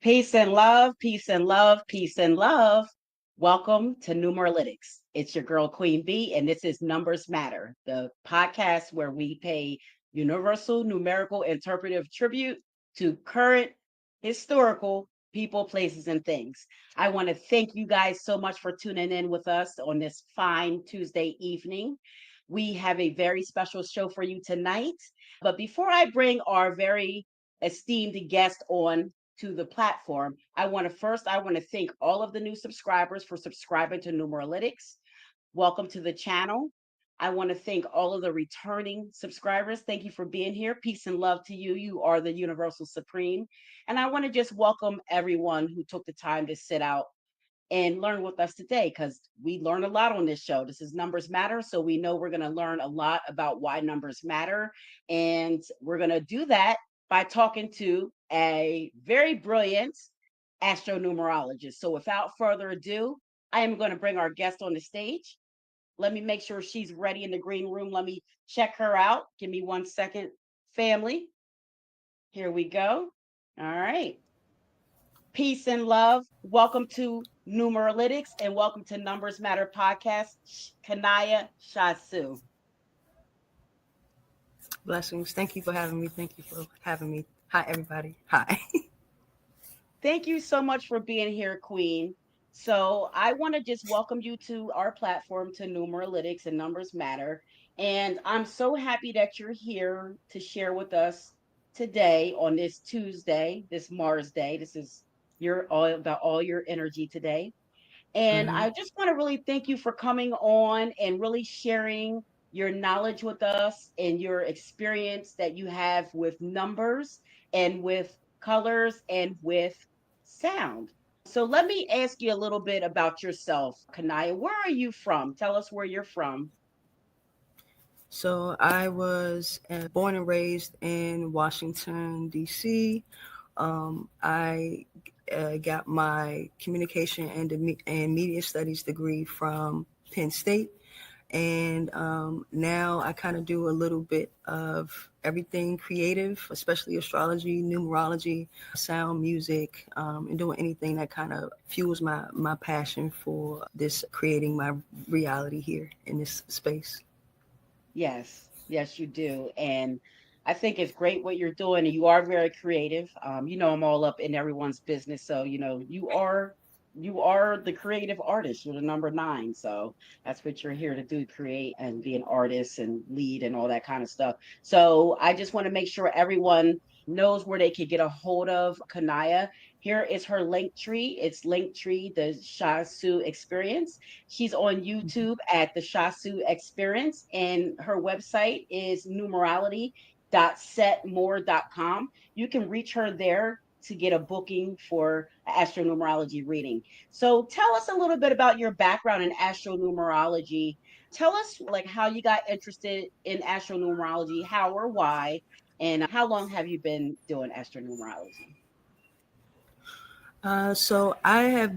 Peace and love, peace and love, peace and love. Welcome to Numerologics. It's your girl, Queen B, and this is Numbers Matter, the podcast where we pay universal numerical interpretive tribute to current historical people, places, and things. I want to thank you guys so much for tuning in with us on this fine Tuesday evening. We have a very special show for you tonight. But before I bring our very esteemed guest on to the platform, I want to thank all of the new subscribers for subscribing to Numerologics. Welcome to the channel. I want to thank all of the returning subscribers. Thank you for being here. Peace and love to you. You are the Universal Supreme. And I want to just welcome everyone who took the time to sit out and learn with us today, because we learn a lot on this show. This is Numbers Matter, so we know we're going to learn a lot about why numbers matter. And we're going to do that by talking to a very brilliant Astro Numerologist. So without further ado, I am going to bring our guest on the stage. Let me make sure she's ready in the green room. Let me check her out. Give me 1 second, family. Here we go. All right. Peace and love. Welcome to Numerologics and welcome to Numbers Matter podcast, Kinaya Shasu. Blessings. Thank you for having me. Thank you for having me. Hi, everybody. Hi. Thank you so much for being here, Queen. So I want to just welcome you to our platform, to Numerologics and Numbers Matter. And I'm so happy that you're here to share with us today on this Tuesday, this Mars Day. This is all your energy today. And I just want to really thank you for coming on and really sharing your knowledge with us and your experience that you have with numbers and with colors and with sound. So let me ask you a little bit about yourself, Kanaya. Where are you from? Tell us where you're from. So I was born and raised in Washington, D.C. I got my communication and media studies degree from Penn State. And now I kind of do a little bit of everything creative, especially astrology, numerology, sound, music, and doing anything that kind of fuels my passion for this, creating my reality here in this space. Yes, yes, you do. And I think it's great what you're doing. And you are very creative. I'm all up in everyone's business. So, you are the creative artist. You're the number 9. So that's what you're here to do, create and be an artist and lead and all that kind of stuff. So I just want to make sure everyone knows where they could get a hold of Kanaya. Here is her link tree. It's Linktree, the Shasu Experience. She's on YouTube at the Shasu Experience, and her website is numerality.setmore.com. You can reach her there to get a booking for astronumerology reading. So tell us a little bit about your background in astronumerology. Tell us like how you got interested in astronumerology, how or why, and how long have you been doing astronumerology? So I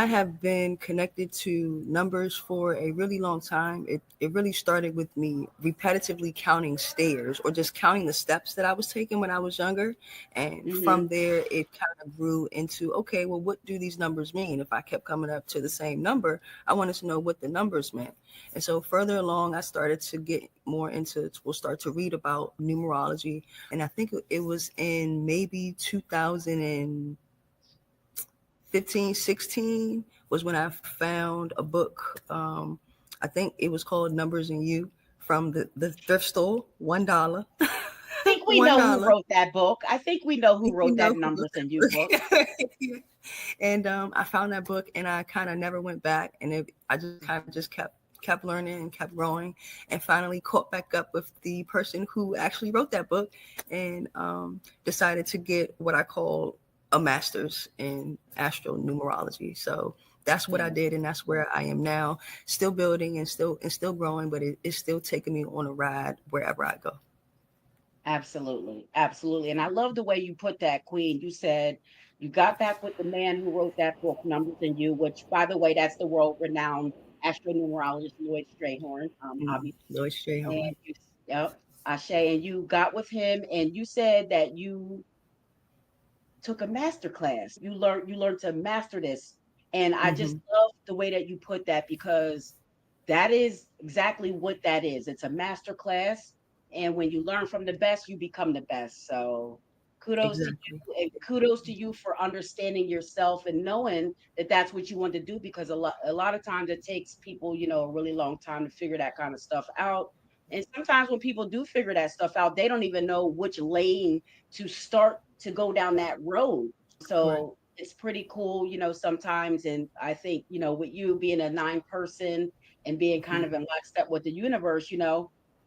have been connected to numbers for a really long time. It really started with me repetitively counting stairs or just counting the steps that I was taking when I was younger. And from there, it kind of grew into, okay, well, what do these numbers mean? If I kept coming up to the same number, I wanted to know what the numbers meant. And so further along, I started to get more into, we'll start to read about numerology. And I think it was in maybe 2015, 16 was when I found a book. I think it was called Numbers and You from the thrift store, $1. Think we one know who dollar. wrote that book. I think we know who think we wrote that know Numbers and You book. who and I found that book, and I kind of never went back, and I just kind of just kept learning and kept growing, and finally caught back up with the person who actually wrote that book, and decided to get what I call a master's in Astro Numerology. So that's what I Yeah. did, and that's where I am now, still building and still growing, but it's still taking me on a ride wherever I go. Absolutely. Absolutely. And I love the way you put that, Queen. You said you got back with the man who wrote that book, Numbers and You, which, by the way, that's the world renowned astronumerologist Lloyd Strayhorn, obviously. Lloyd And Strayhorn. you, yep, Ashe, and you got with him and you said that you took a master class. You learned to master this. And I just Hmm. love the way that you put that because that is exactly what that is. It's a master class. And when you learn from the best, you become the best. So kudos to Exactly. you and kudos to you for understanding yourself and knowing that that's what you want to do because a lot of times it takes people, a really long time to figure that kind of stuff out. And sometimes when people do figure that stuff out, they don't even know which lane to start to go down that road. Right. So it's pretty cool, sometimes. And I think, with you being a nine person and being kind of Mhm. in lockstep with the universe,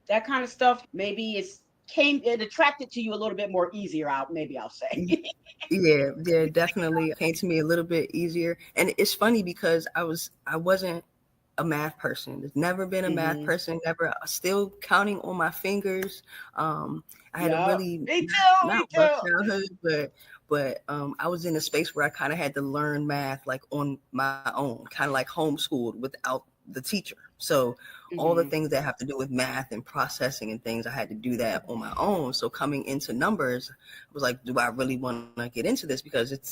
that kind of stuff, maybe it attracted to you a little bit more easier out, maybe I'll say. Yeah, yeah, definitely came to me a little bit easier. And it's funny because I wasn't a math person. There's never been a math Hmm. person, never still counting on my fingers. I had a Yep. really Me too. not Me rough too. childhood, but I was in a space where I kind of had to learn math like on my own, kind of like homeschooled without the teacher. So all the Hmm. things that have to do with math and processing and things, I had to do that on my own. So coming into numbers, I was like, do I really want to get into this? Because it's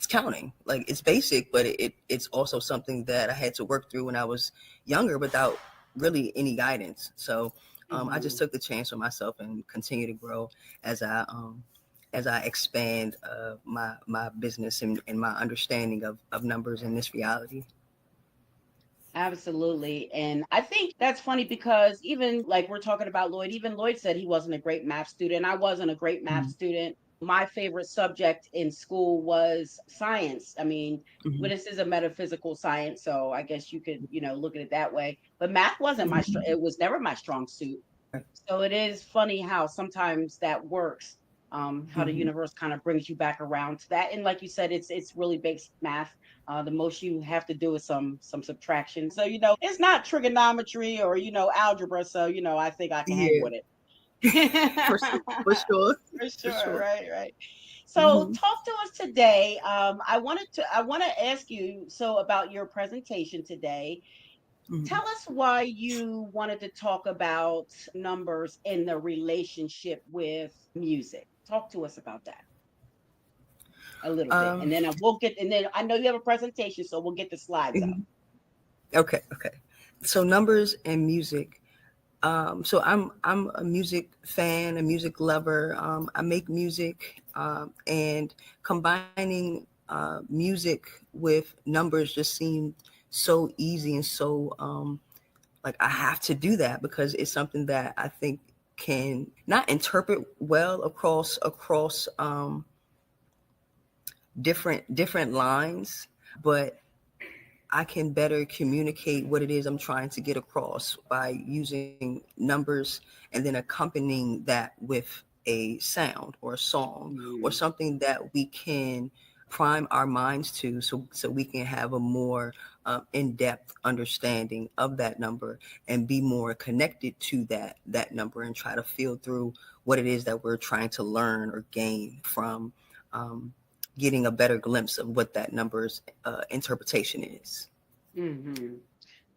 counting. Like it's basic, but it's also something that I had to work through when I was younger without really any guidance. So I just Hmm. took the chance on myself and continue to grow as I expand my business and my understanding of numbers in this reality. Absolutely. And I think that's funny because even like we're talking about Lloyd, even Lloyd said he wasn't a great math student. I wasn't a great math Mhm. student. My favorite subject in school was science. I mean, well, Mhm. this is a metaphysical science, so I guess you could, look at it that way. But math wasn't Mhm. it was never my strong suit. Right. So it is funny how sometimes that works, how the Mhm. universe kind of brings you back around to that. And like you said, it's really basic math. The most you have to do is some subtraction. So it's not trigonometry or algebra. So I think I can hang Yeah, with it. for sure, for sure, For for sure, sure. right, right. So Hmm. talk to us today. I want to ask you about your presentation today. Hmm. Tell us why you wanted to talk about numbers in the relationship with music. Talk to us about that a little bit, Um, and then and then I know you have a presentation, so we'll get the slides up. mhm. Okay, okay. So numbers and music. So I'm a music fan, a music lover. I make music, and combining music with numbers just seemed so easy and so like I have to do that because it's something that I think can not interpret well across different lines, but I can better communicate what it is I'm trying to get across by using numbers and then accompanying that with a sound or a song or Mm, something that we can prime our minds to so we can have a more in-depth understanding of that number and be more connected to that number and try to feel through what it is that we're trying to learn or gain from um, getting a better glimpse of what that number's interpretation is. mhm.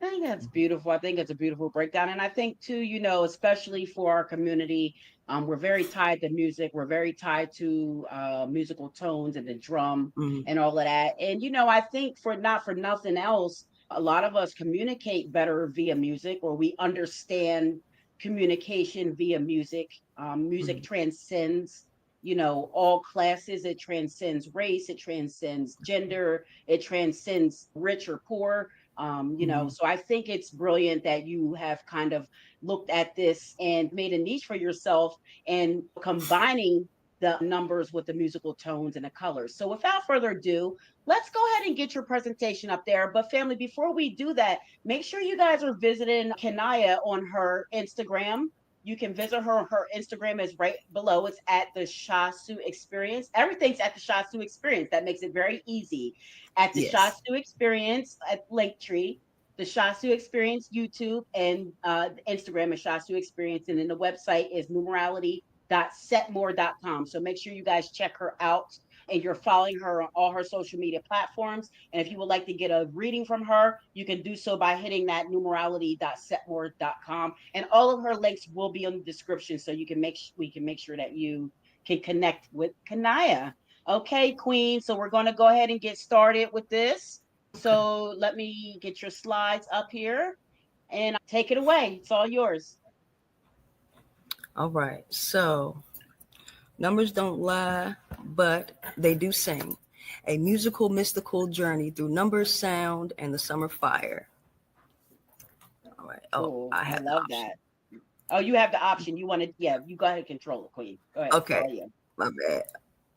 I think that's beautiful. I think it's a beautiful breakdown. And I think too, especially for our community, we're very tied to music. We're very tied to musical tones and the drum Mhm. and all of that. And I think for not for nothing else, a lot of us communicate better via music, or we understand communication via music. Music Mhm. transcends, all classes. It transcends race. It transcends gender. It transcends rich or poor. So I think it's brilliant that you have kind of looked at this and made a niche for yourself and combining the numbers with the musical tones and the colors. So without further ado, let's go ahead and get your presentation up there. But family, before we do that, make sure you guys are visiting Kinaya on her Instagram. You can visit her. Her Instagram is right below. It's at the Shasu Experience. Everything's at the Shasu Experience. That makes it very easy. At the Yes. Shasu Experience at Linktree, the Shasu Experience YouTube, and Instagram is Shasu Experience. And then the website is numerality.setmore.com. So make sure you guys check her out and you're following her on all her social media platforms. And if you would like to get a reading from her, you can do so by hitting that numerality.setmore.com. And all of her links will be in the description so we can make sure that you can connect with Kanaya. Okay, Queen. So we're going to go ahead and get started with this. Okay. So let me get your slides up here and take it away. It's all yours. All right. So numbers don't lie, but they do sing. A musical, mystical journey through numbers, sound, and the summer fire. All right. Oh, Cool. I I have the love option. that. Oh, you have the option. You want to, yeah, you go ahead and control it, Queen. Go ahead. It's Okay. all you. My bad.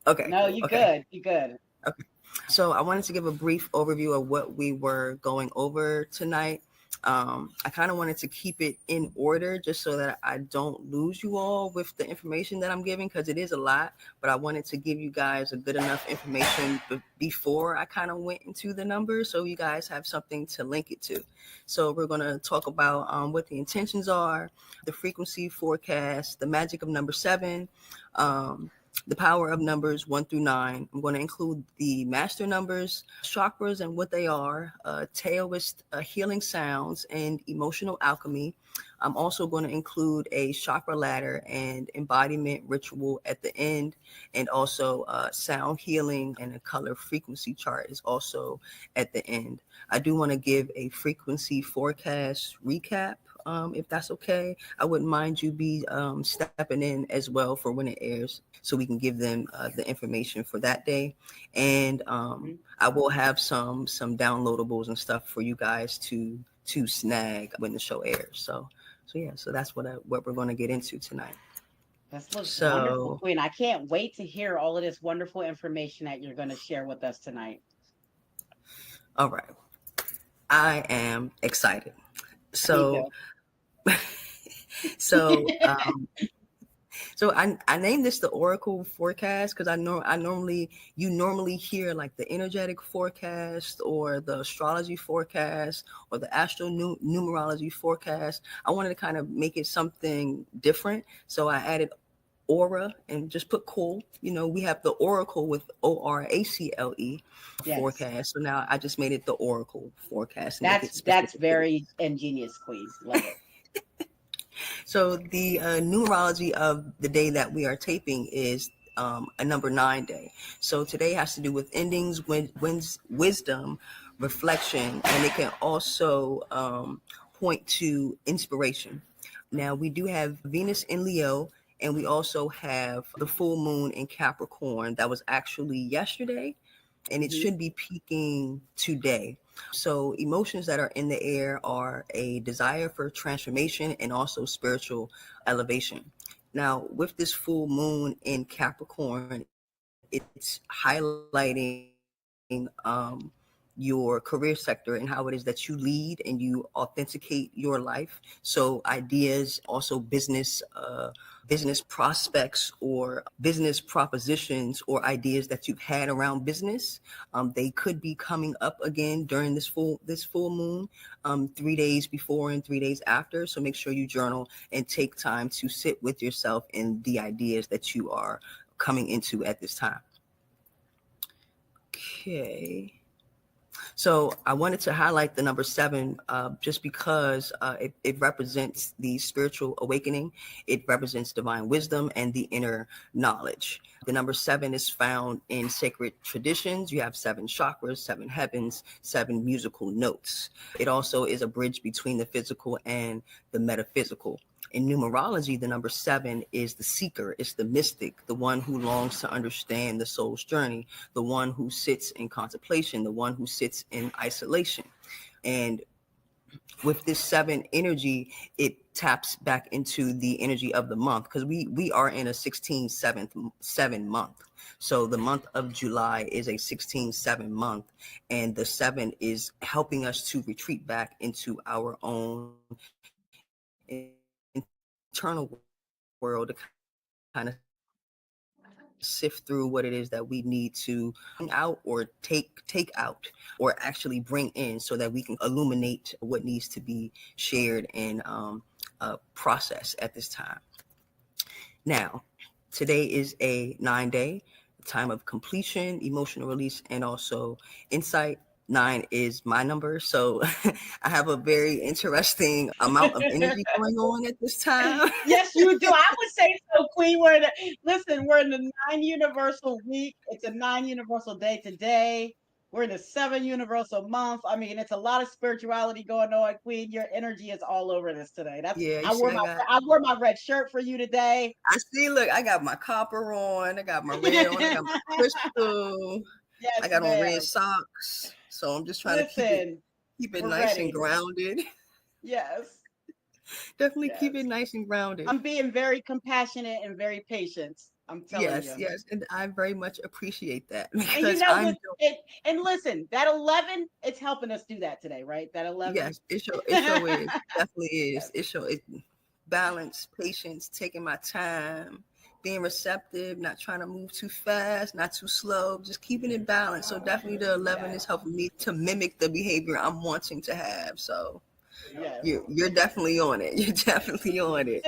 Okay, No, cool. you Okay. good. You good. Okay. So I wanted to give a brief overview of what we were going over tonight. I kind of wanted to keep it in order just so that I don't lose you all with the information that I'm giving because it is a lot, but I wanted to give you guys a good enough information before I kind of went into the numbers so you guys have something to link it to. So we're going to talk about what the intentions are, the frequency forecast, the magic of number 7, the power of numbers 1 through 9. I'm going to include the master numbers, chakras and what they are, Taoist healing sounds, and emotional alchemy. I'm also going to include a chakra ladder and embodiment ritual at the end, and also sound healing and a color frequency chart is also at the end. I do want to give a frequency forecast recap. If that's okay, I wouldn't mind you be stepping in as well for when it airs so we can give them the information for that day. And Mhm. I will have some downloadables and stuff for you guys to snag when the show airs. So yeah, so that's what we're going to get into tonight. This looks wonderful, So Queen. I can't wait to hear all of this wonderful information that you're going to share with us tonight. all right, I am excited. Me So too. so So I named this the Oracle forecast because I normally you normally hear like the energetic forecast or the astrology forecast or the Astro Numerology forecast. I wanted to kind of make it something different, so I added aura and just put cool. We have the Oracle with ORACLE Yes. forecast. So now I just made it the Oracle forecast to make it That's specific to the. very ingenious, Queen. Love it. So the numerology of the day that we are taping is a number 9 day. So today has to do with endings, wisdom, reflection, and it can also point to inspiration. Now we do have Venus in Leo, and we also have the full moon in Capricorn. That was actually yesterday, and it Hmm. should be peaking today. So emotions that are in the air are a desire for transformation and also spiritual elevation. Now, with this full moon in Capricorn, it's highlighting your career sector and how it is that you lead and you authenticate your life. So ideas, also business prospects or business propositions or ideas that you've had around business, they could be coming up again during this full moon, 3 days before and 3 days after. So make sure you journal and take time to sit with yourself and the ideas that you are coming into at this time. Okay. So I wanted to highlight the number 7 just because it represents the spiritual awakening. It represents divine wisdom and the inner knowledge. The number 7 is found in sacred traditions. You have 7 chakras, 7 heavens, 7 musical notes. It also is a bridge between the physical and the metaphysical. In numerology, the number 7 is the seeker. It's the mystic, the one who longs to understand the soul's journey, the one who sits in contemplation, the one who sits in isolation. And with this 7 energy, it taps back into the energy of the month, because we are in a 7 month. So the month of July is a 16/7 month, and the 7 is helping us to retreat back into our own internal world to kind of sift through what it is that we need to bring out or take out or actually bring in, so that we can illuminate what needs to be shared and processed at this time. Now, today is a 9-day time of completion, emotional release, and also insight. 9 is my number, so I have a very interesting amount of energy going on at this time. Yes, you do. I would say so, Queen. We're in the 9 universal week. It's a 9 universal day today. We're in the 7 universal month. I mean, it's a lot of spirituality going on, Queen. Your energy is all over this today. That's Yeah, you see, I wore my red shirt for you today. I see, look, I got my copper on, I got my red on, I got my crystal, I Yes, got on ma'am. red socks. So I'm just trying to Listen, keep it we're nice and ready. grounded. Yes, Definitely keep it yes. nice and grounded. I'm being very compassionate and very patient. I'm telling Yes, you. yes. And I very much appreciate that, And you because know what? And listen, that 11, it's helping us do that today, right? That 11. yes, it sure is. It definitely is. Yes. It balance, patience, taking my time, being receptive, not trying to move too fast, not too slow, just keeping it balanced. So definitely the 11 is helping me to mimic the behavior I'm wanting to have. So Yes. you're definitely on it. You're definitely on it.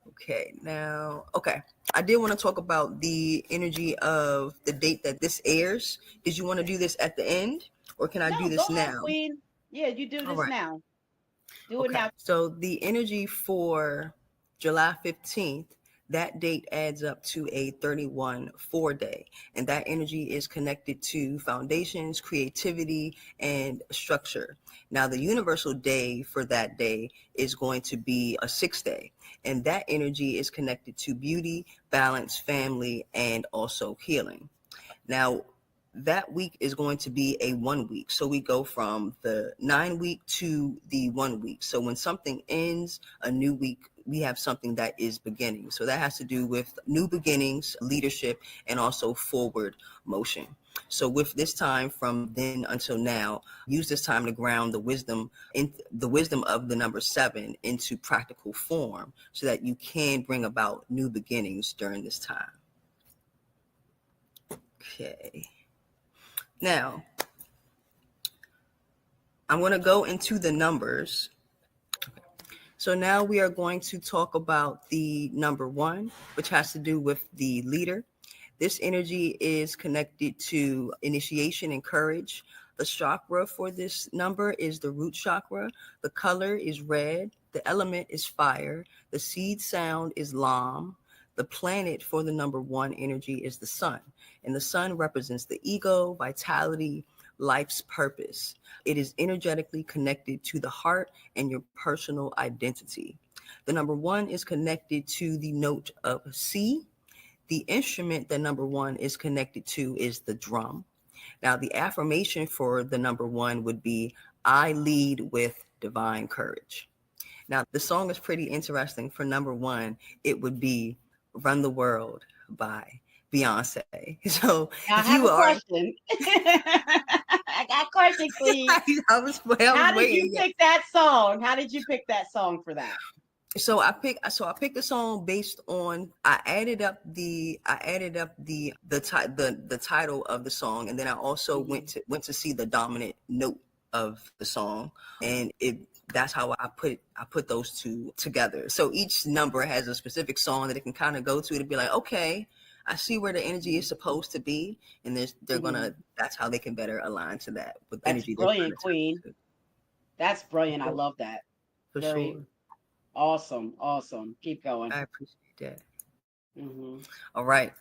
Okay. I did want to talk about the energy of the date that this airs. Did you want to do this at the end, or can I do No, go this ahead, now? Queen. Yeah, you do All this right. now. Do it Okay. now. So the energy for July 15th, that date adds up to a 31/4 day. And that energy is connected to foundations, creativity, and structure. Now, the universal day for that day is going to be a 6 day. And that energy is connected to beauty, balance, family, and also healing. Now, that week is going to be a 1 week. So we go from the 9 week to the 1 week. So when something ends, a new week, we have something that is beginning. So that has to do with new beginnings, leadership, and also forward motion. So with this time from then until now, use this time to ground the wisdom of the number 7 into practical form, so that you can bring about new beginnings during this time. Okay. Now, I'm going to go into the numbers. So now we are going to talk about the number 1, which has to do with the leader. This energy is connected to initiation and courage. The chakra for this number is the root chakra. The color is red. The element is fire. The seed sound is lam. The planet for the number 1 energy is the sun. And the sun represents the ego, vitality, life's purpose. It is energetically connected to the heart and your personal identity. The number 1 is connected to the note of C. The instrument that number 1 is connected to is the drum. Now, the affirmation for the number 1 would be, I lead with divine courage. Now, the song is pretty interesting. For number 1, it would be Run the World by Beyonce. So Now I if have you a are, question. I got a question, Queen. I was How did you waiting. pick that song? How did you pick that song for that? So I picked the song based on, I added up the title of the song, and then I also went to see the dominant note of the song, and that's how I put those two together. So each number has a specific song that it can kind of go to be like, okay, I see where the energy is supposed to be, and that's how they can better align to that with That's energy they're trying brilliant, to tap Queen. into. That's brilliant. I love that. For Very sure. awesome. Awesome. Keep going. I appreciate that. Mm-hmm. All right.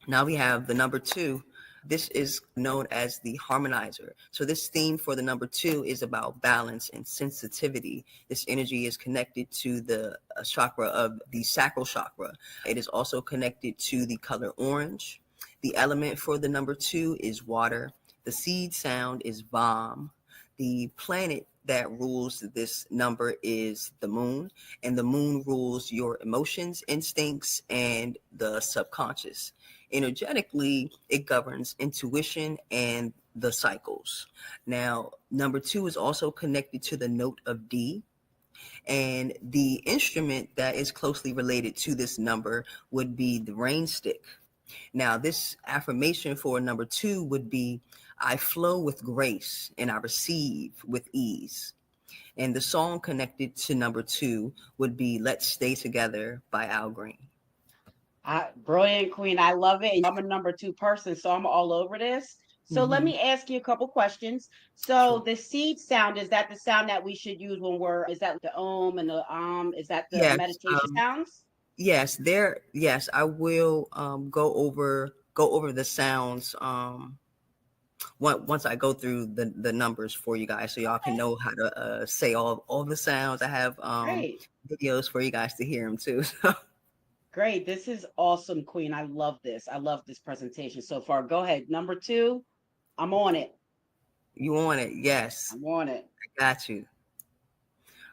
Now we have the number 2. This is known as the harmonizer. So this theme for the number 2 is about balance and sensitivity. This energy is connected to the chakra of the sacral chakra. It is also connected to the color orange. The element for the number 2 is water. The seed sound is Vam. The planet that rules this number is the moon, and the moon rules your emotions, instincts, and the subconscious. Energetically, it governs intuition and the cycles. Now, number 2 is also connected to the note of D, and the instrument that is closely related to this number would be the rain stick. Now, this affirmation for number 2 would be, I flow with grace and I receive with ease. And the song connected to number 2 would be Let's Stay Together by Al Green. Brilliant, Queen. I love it. And I'm a number 2 person, so I'm all over this. So let me ask you a couple questions. So the seed sound, is that the sound that we should use when is that the and the is that the meditation sounds? Yes, I will go over the sounds once I go through the numbers for you guys, so y'all can know how to say all the sounds. I have videos for you guys to hear them too. Great. This is awesome, Queen. I love this. I love this presentation so far. Go ahead. Number 2, I'm on it. You on it? Yes. I'm on it. I got you.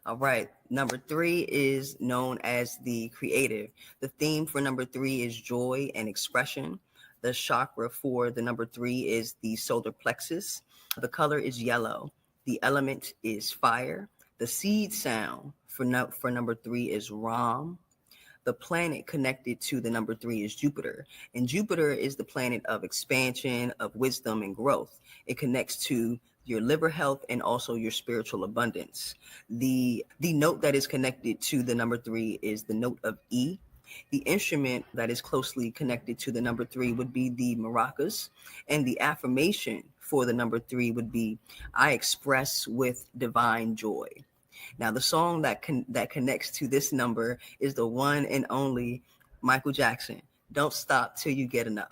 All right. Number 3 is known as the creative. The theme for number 3 is joy and expression. The chakra for the number 3 is the solar plexus. The color is yellow. The element is fire. The seed sound for number 3 is Ram. The planet connected to the number 3 is Jupiter. And Jupiter is the planet of expansion, of wisdom, and growth. It connects to your liver health and also your spiritual abundance. The note that is connected to the number 3 is the note of E. The instrument that is closely connected to the number 3 would be the maracas. And the affirmation for the number 3 would be, I express with divine joy. Now, the song that connects to this number is the one and only Michael Jackson, Don't Stop Till You Get Enough.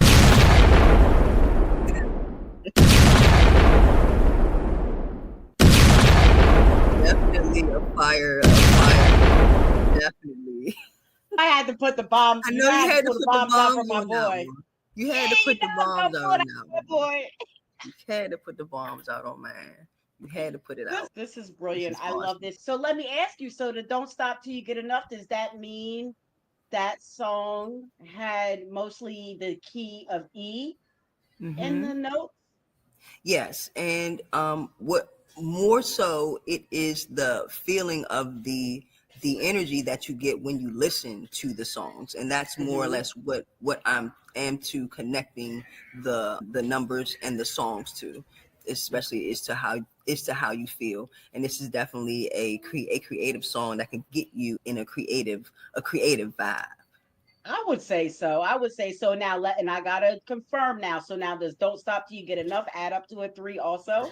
Definitely a fire. Definitely. I had to put the bombs. I know you had to put the bombs out for my boy. You had to put the bombs out on that boy. You had to put the bombs out on man. You had to put it out. This is brilliant. I love this. So let me ask you, so the Don't Stop Till You Get Enough, does that mean that song had mostly the key of E in the note? Yes. And what more so, it is the feeling of the energy that you get when you listen to the songs. And that's more or less what I am to connecting the numbers and the songs to, especially as to how you feel. And this is definitely a creative song that can get you in a creative vibe. I would say so. Now and I gotta confirm now. So now does Don't Stop Till You Get Enough add up to a 3 also?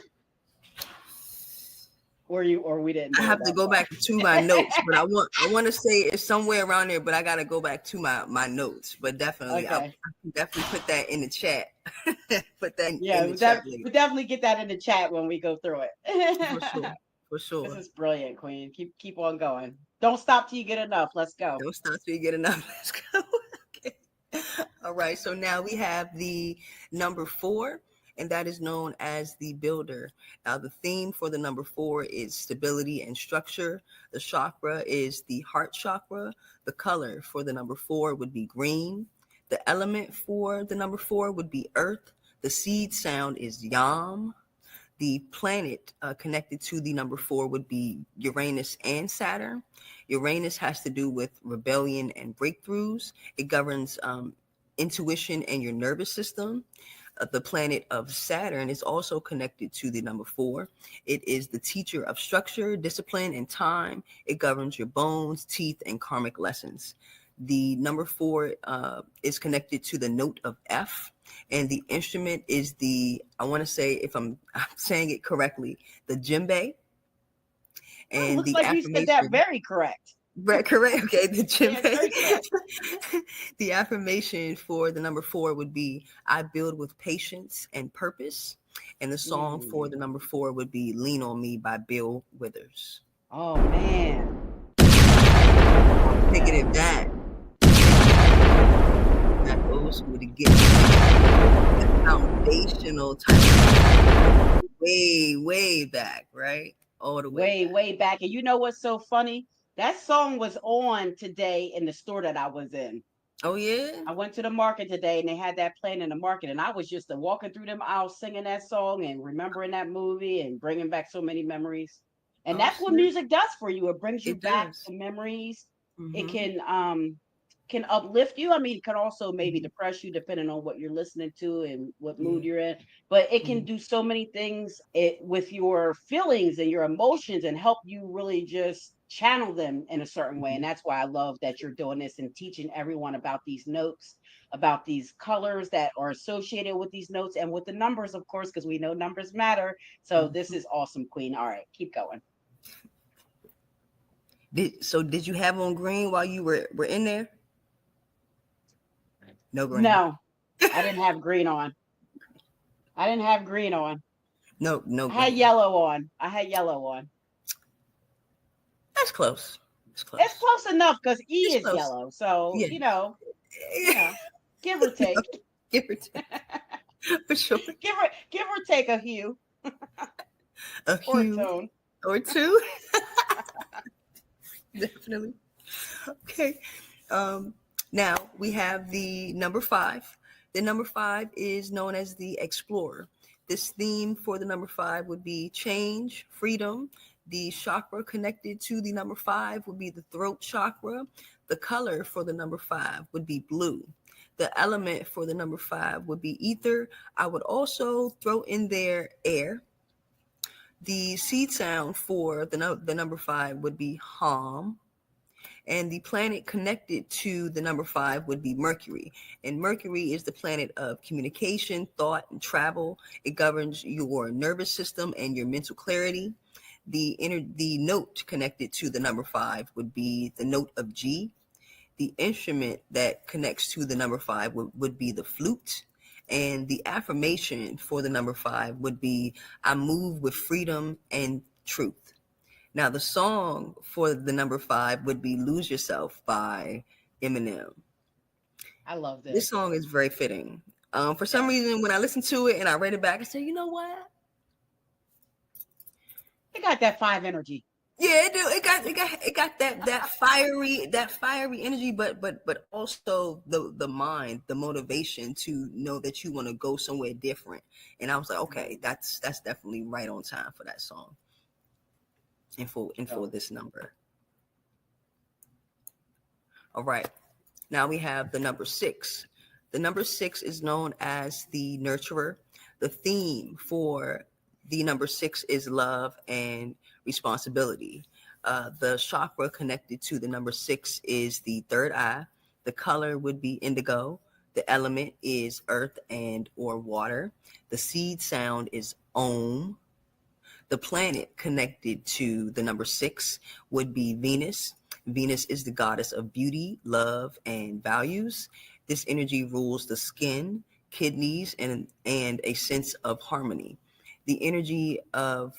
Or we didn't? I have to go back to my notes, but I want to say it's somewhere around there, but I got to go back to my notes. But definitely, I can definitely put that in the chat. Put that in the chat. We'll definitely get that in the chat when we go through it. For sure. This is brilliant, Queen. Keep on going. Don't stop till you get enough. Let's go. Don't stop till you get enough. Let's go. Okay. All right. So now we have the number 4. And that is known as the builder. Now, the theme for the number 4 is stability and structure. The chakra is the heart chakra. The color for the number 4 would be green. The element for the number 4 would be earth. The seed sound is yam. The planet connected to the number 4 would be Uranus and Saturn. Uranus has to do with rebellion and breakthroughs. It governs intuition and your nervous system. The planet of Saturn is also connected to the number 4. It is the teacher of structure, discipline, and time. It governs your bones, teeth, and karmic lessons. The number 4 is connected to the note of F, and the instrument is I want to say, if I'm saying it correctly, the djembe. And looks like you said that very correct. Right, correct. Okay, the djembe. The affirmation for the number 4 would be, I build with patience and purpose. And the song for the number 4 would be Lean on Me by Bill Withers. Oh, man. Negative that. not old school, to get that foundational type of way back, right? All the way Way, back. way back. And you know what's so funny? That song was on today in the store that I was in. Oh yeah. I went to the market today and they had that playing in the market. And I was just walking through them aisles singing that song and remembering that movie and bringing back so many memories. And Oh that's what snap. music does for you. It brings you It back does. to memories. It Mm-hmm. can uplift you. I mean, it can also maybe Mm-hmm. depress you depending on what you're listening to and what mood Yeah. you're in. But it Mm-hmm. can do so many things with your feelings and your emotions and help you really just channel them in a certain way. Mm-hmm. And that's why I love that you're doing this and teaching everyone about these notes, about these colors that are associated with these notes and with the numbers, of course, because we know numbers matter. So this Mm-hmm. is awesome, Queen. All right, keep going. Did you have on green while you were in there? No green. No, I didn't have green on. I didn't have green on. No I had green. yellow on. I had yellow on. That's close. It's It's close. close enough because E It's is close. yellow. So, Yeah. you know, give or take. Give or take. For sure. Give or take a hue A or a hue tone. or two. Definitely. Okay. Um, Now we have the number 5. The number 5 is known as the explorer. This theme for the number 5 would be change, freedom. The chakra connected to the number 5 would be the throat chakra. The color for the number 5 would be blue. The element for the number 5 would be ether. I would also throw in there air. The seed sound for the number 5 would be hum. And the planet connected to the number 5 would be Mercury. And Mercury is the planet of communication, thought, and travel. It governs your nervous system and your mental clarity. The note connected to the number 5 would be the note of G. The instrument that connects to the number 5 would be the flute. And the affirmation for the number 5 would be, I move with freedom and truth. Now, the song for the number 5 would be Lose Yourself by Eminem. I love This this. song is very fitting. For some Yes. reason, when I listened to it and I read it back, I said, you know what? It got that 5 energy. Yeah, it do. It got that fiery energy, but also the mind, the motivation to know that you want to go somewhere different. And I was like, okay, that's definitely right on time for that song. And for So, this number. All right. Now we have the number 6. The number 6 is known as the nurturer. The theme for the number 6 is love and responsibility. The chakra connected to the number 6 is the third eye. The color would be indigo. The element is earth and or water. The seed sound is Om. The planet connected to the number 6 would be Venus. Venus is the goddess of beauty, love, and values. This energy rules the skin, kidneys, and a sense of harmony. The energy of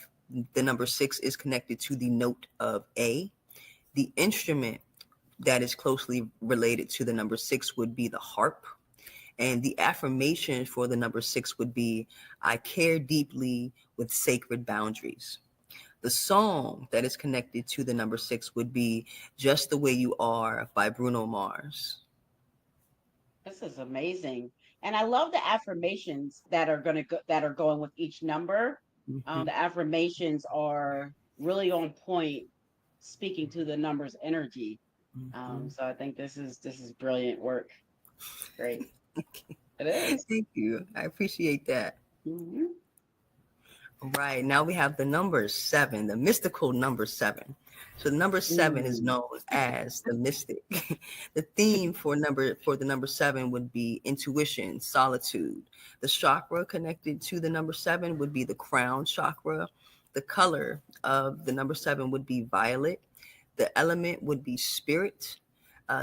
the number 6 is connected to the note of A. The instrument that is closely related to the number 6 would be the harp. And the affirmation for the number 6 would be, I care deeply with sacred boundaries. The song that is connected to the number 6 would be Just the Way You Are by Bruno Mars. this is amazing. And I love the affirmations that are that are going with each number. Mm-hmm. The affirmations are really on point, speaking to the numbers energy. Mm-hmm. So I think this is brilliant work. Great. It is. Thank you. I appreciate that. Mm-hmm. All right. Now we have the number 7, the mystical number 7. So the number 7 is Mm. known as the mystic. The theme for the number 7 would be intuition, solitude. The chakra connected to the number 7 would be the crown chakra. The color of the number 7 would be violet. The element would be spirit.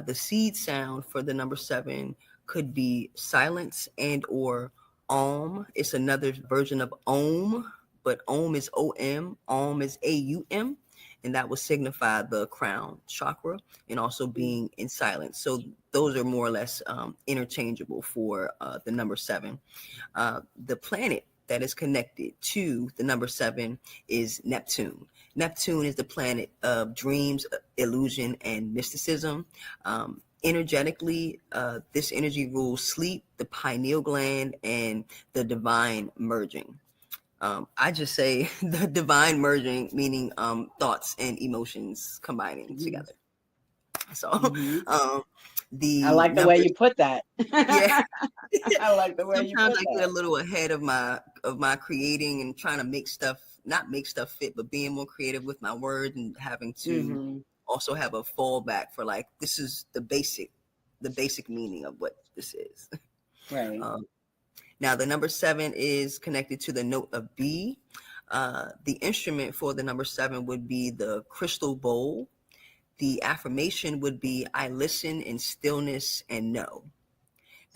The seed sound for the number 7 could be silence and or Om. It's another version of Om, but Om is O-M. Om is A-U-M. and that would signify the crown chakra and also being in silence. So those are more or less interchangeable for the number 7. The planet that is connected to the number 7 is Neptune. Neptune is the planet of dreams, illusion, and mysticism. Energetically, this energy rules sleep, the pineal gland, and the divine merging. I just say the divine merging, meaning thoughts and emotions combining together. So I the like the way number, you put that. yeah. I like the way you Sometimes put I get a that. little ahead of my creating and trying to make stuff, not make stuff fit, but being more creative with my words and having to also have a fallback for like, this is the basic meaning of what this is. Right. Now the number 7 is connected to the note of B. The instrument for the number 7 would be the crystal bowl. The affirmation would be, I listen in stillness and know.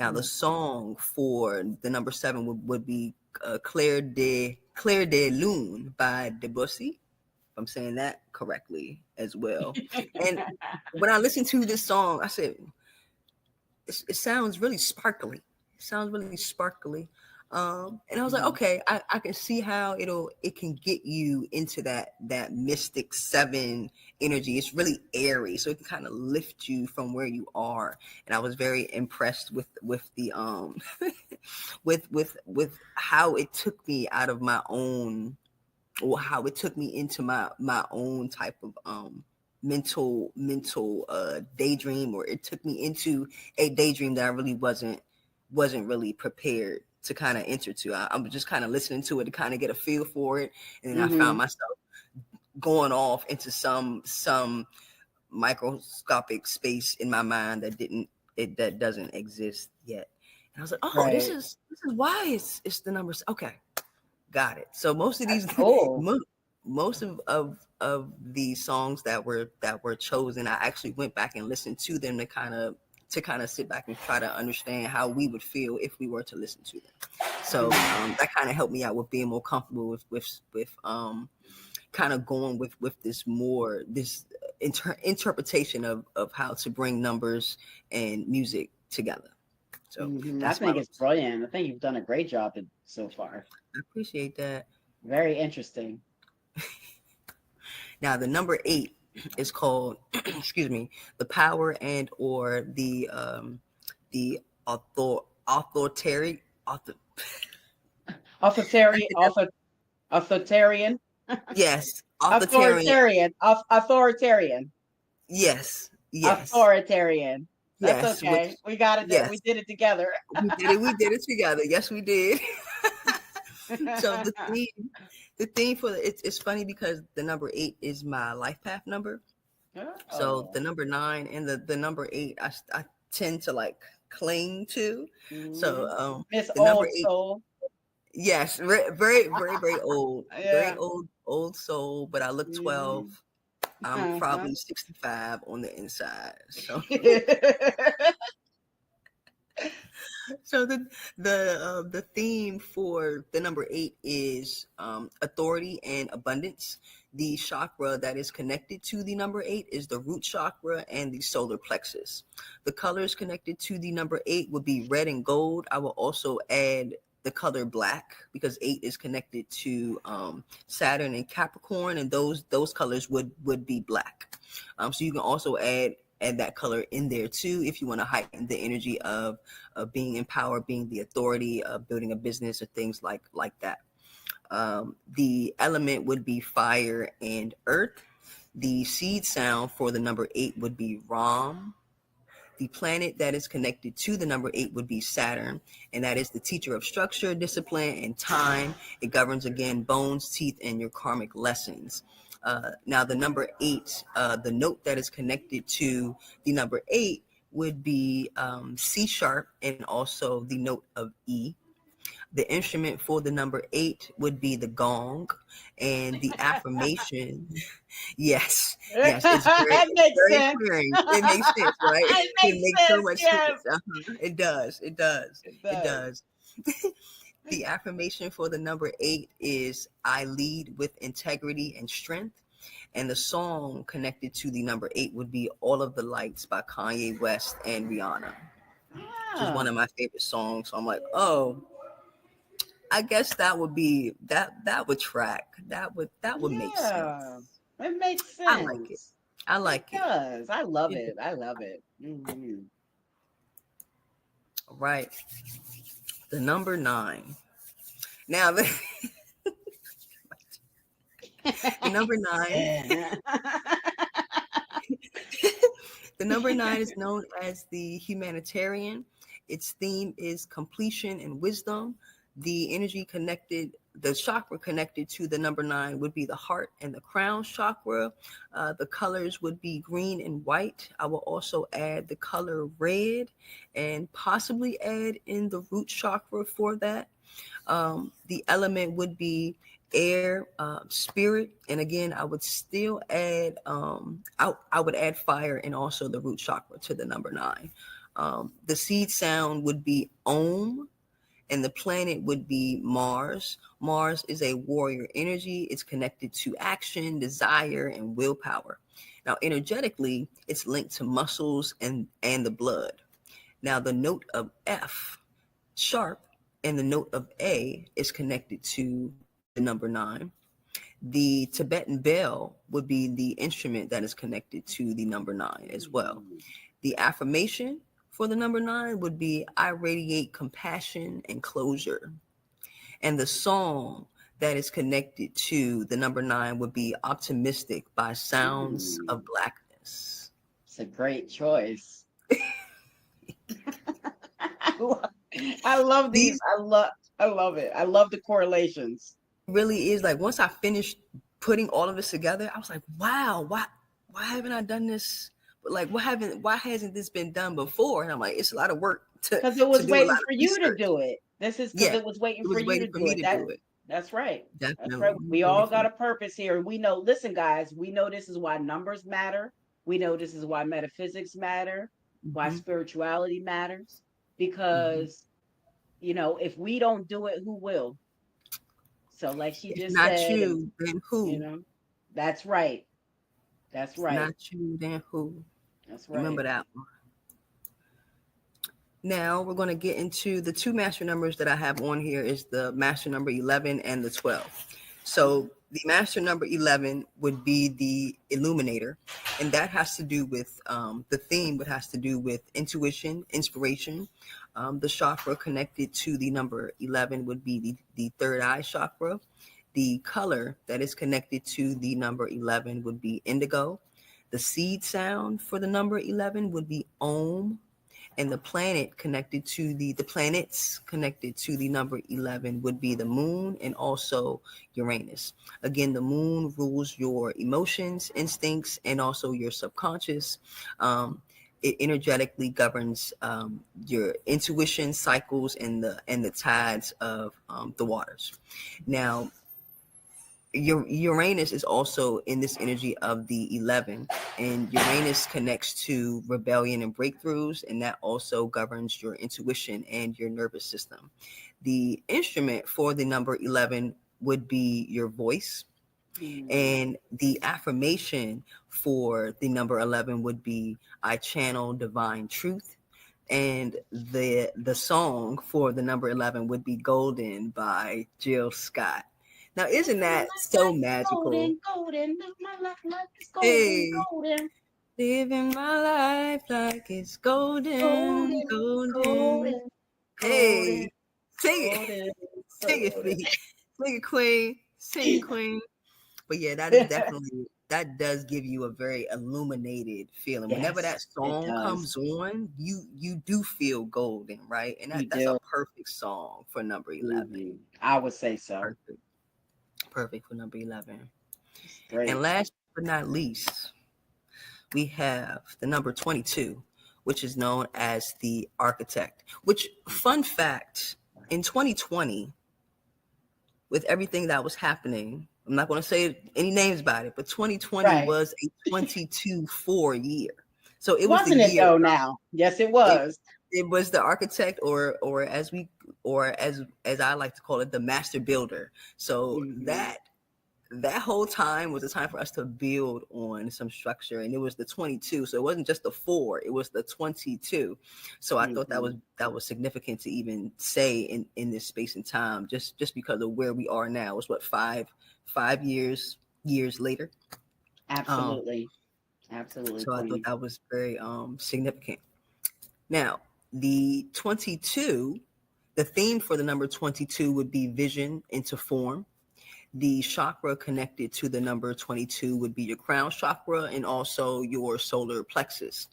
Now, the song for the number 7 would be Claire de Lune by Debussy, if I'm saying that correctly as well. And when I listened to this song, I said, it sounds really sparkly. It sounds really sparkly. And I was like, okay, I can see how it can get you into that mystic 7 energy. It's really airy, so it can kind of lift you from where you are. And I was very impressed with the with how it took me out of my own, or how it took me into my own type of mental daydream, or it took me into a daydream that I really wasn't really prepared to kind of enter to. I was just kind of listening to it to kind of get a feel for it, and then I found myself going off into some microscopic space in my mind that doesn't exist yet. And I was like, oh, Right. this is why it's the numbers. Okay, got it. So most of these, most of the songs that were chosen, I actually went back and listened to them to kind of sit back and try to understand how we would feel if we were to listen to them. So that kind of helped me out with being more comfortable with kind of going with this more interpretation of how to bring numbers and music together. So I that's think it's brilliant. I think you've done a great job so far. I appreciate that. Very interesting. Now the number 8 is called excuse me, the power and or the authoritarian Authoritarian. yes, Authoritarian. Authoritarian. yes, Authoritarian. That's yes, okay. We got it. yes, We did it together. we did it together. Yes, we did. So the theme for it's funny because the number 8 is my life path number. So the number 9 and the number 8 I tend to like cling to. So Miss the number Old 8, Soul. yes, very old, Yeah. old soul, but I look 12. I'm probably 65 on the inside. So the theme for the number 8 is authority and abundance. The chakra that is connected to the number 8 is the root chakra and the solar plexus. The colors connected to the number 8 would be red and gold. I will also add the color black because 8 is connected to Saturn and Capricorn, and those colors would be black. So you can also add that color in there too if you want to heighten the energy of being in power, being the authority, of building a business or things like that. The element would be fire and earth. The seed sound for the number 8 would be Ram. The planet that is connected to the number 8 would be Saturn, and that is the teacher of structure, discipline, and time. It governs, again, bones, teeth, and your karmic lessons. Now, the number 8, the note that is connected to the number 8 would be C sharp and also the note of E. The instrument for the number 8 would be the gong, and the affirmation. Yes, it's That makes very sense. clearing. It makes sense, right? It It makes makes so sense. much Yes. sense. It does. It does. The affirmation for the number 8 is I lead with integrity and strength. And the song connected to the number 8 would be All of the Lights by Kanye West and Rihanna, which is one of my favorite songs. So I'm like, oh, I guess that would be that would track. That would make sense. It makes I like it. sense. I like It it. does. I love it. I love it. Right. The number 9. Now the number 9. The number 9 is known as the humanitarian. Its theme is completion and wisdom. The energy connected, the chakra connected to the number 9 would be the heart and the crown chakra. The colors would be green and white. I will also add the color red and possibly add in the root chakra for that. The element would be air, spirit, and again I would still add I would add fire and also the root chakra to the number 9. The seed sound would be Om, and the planet would be Mars. Mars is a warrior energy. It's connected to action, desire, and willpower. Now energetically it's linked to muscles and the blood. Now the note of F sharp and the note of A is connected to the number 9. The Tibetan bell would be the instrument that is connected to the number 9 as well. The affirmation for the number 9 would be I radiate compassion and closure. And the song that is connected to the number 9 would be Optimistic by Sounds of Blackness. It's a great choice. I love these. I love it. I love the correlations. Really is like once I finished putting all of this together, I was like, wow, why haven't I done this? But like, why hasn't this been done before? And I'm like, it's a lot of work because it was waiting for you to do it. This is because it was waiting for you to do it. That's right. Definitely. That's right. We all got a purpose here. We know, listen, guys, we know this is why numbers matter. We know this is why metaphysics matter, why spirituality matters. Because, you know, if we don't do it, who will? So like she just said. Not you, then who? You know, that's right. That's right. Not you, then who? That's right. Remember that one. Now we're going to get into the 2 master numbers that I have on here is the master number 11 and the 12. So the master number 11 would be the illuminator, and that has to do with the theme would has to do with intuition, inspiration. The chakra connected to the number 11 would be the third eye chakra. The color that is connected to the number 11 would be indigo. The seed sound for the number 11 would be Om. And the planet connected to the planets connected to the number 11 would be the moon and also Uranus. Again, the moon rules your emotions, instincts, and also your subconscious. It energetically governs your intuition cycles and the tides of the waters. Now, Uranus is also in this energy of the 11, and Uranus connects to rebellion and breakthroughs, and that also governs your intuition and your nervous system. The instrument for the number 11 would be your voice, and the affirmation for the number 11 would be I channel divine truth. And the song for the number 11 would be Golden by Jill Scott. Now, isn't that so magical? Golden, my life is golden, golden. Living my life like it's golden, golden. Hey, sing it. Sing it, please. Sing it, queen. Sing it, queen. But yeah, that is definitely, that does give you a very illuminated feeling. Yes, whenever that song comes on, you do feel golden, right? And that's a perfect song for number 11. I would say so. Perfect for number 11. Great. And last but not least, we have the number 22, which is known as the architect. Which, fun fact, in 2020, with everything that was happening, I'm not going to say any names about it, but 2020 was a 22-4 year. So it wasn't was the year. Though now? Yes, it was. It was the architect, or as I like to call it, the master builder. So that whole time was a time for us to build on some structure, and it was the 22. So it wasn't just the 4, it was the 22. So I thought Mhm. that was significant to even say in this space and time, just because of where we are now. It's what, five years later. um Absolutely. Absolutely, so I thought Queen. that was very significant. Now, the 22, the theme for the number 22 would be vision into form. The chakra connected to the number 22 would be your crown chakra and also your solar plexus.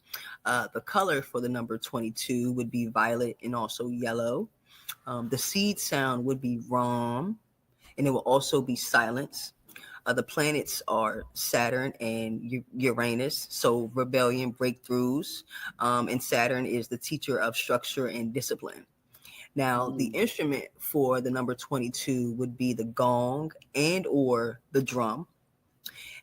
The color for the number 22 would be violet and also yellow. The seed sound would be Ram, and it will also be silence. The planets are Saturn and Uranus, so rebellion, breakthroughs. And Saturn is the teacher of structure and discipline. Now, the Mm. instrument for the number 22 would be the gong and or the drum.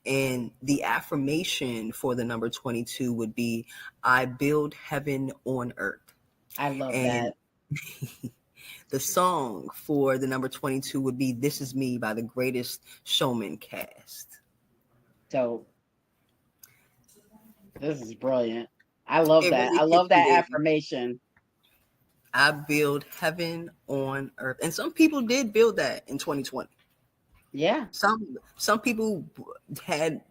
And the affirmation for the number 22 would be, I build heaven on earth. I love And that. the song for the number 22 would be This Is Me by the Greatest Showman cast. So this is brilliant. I love It that. really I hits love you, that baby. affirmation. I build heaven on earth. And some people did build that in 2020. Yeah. Some people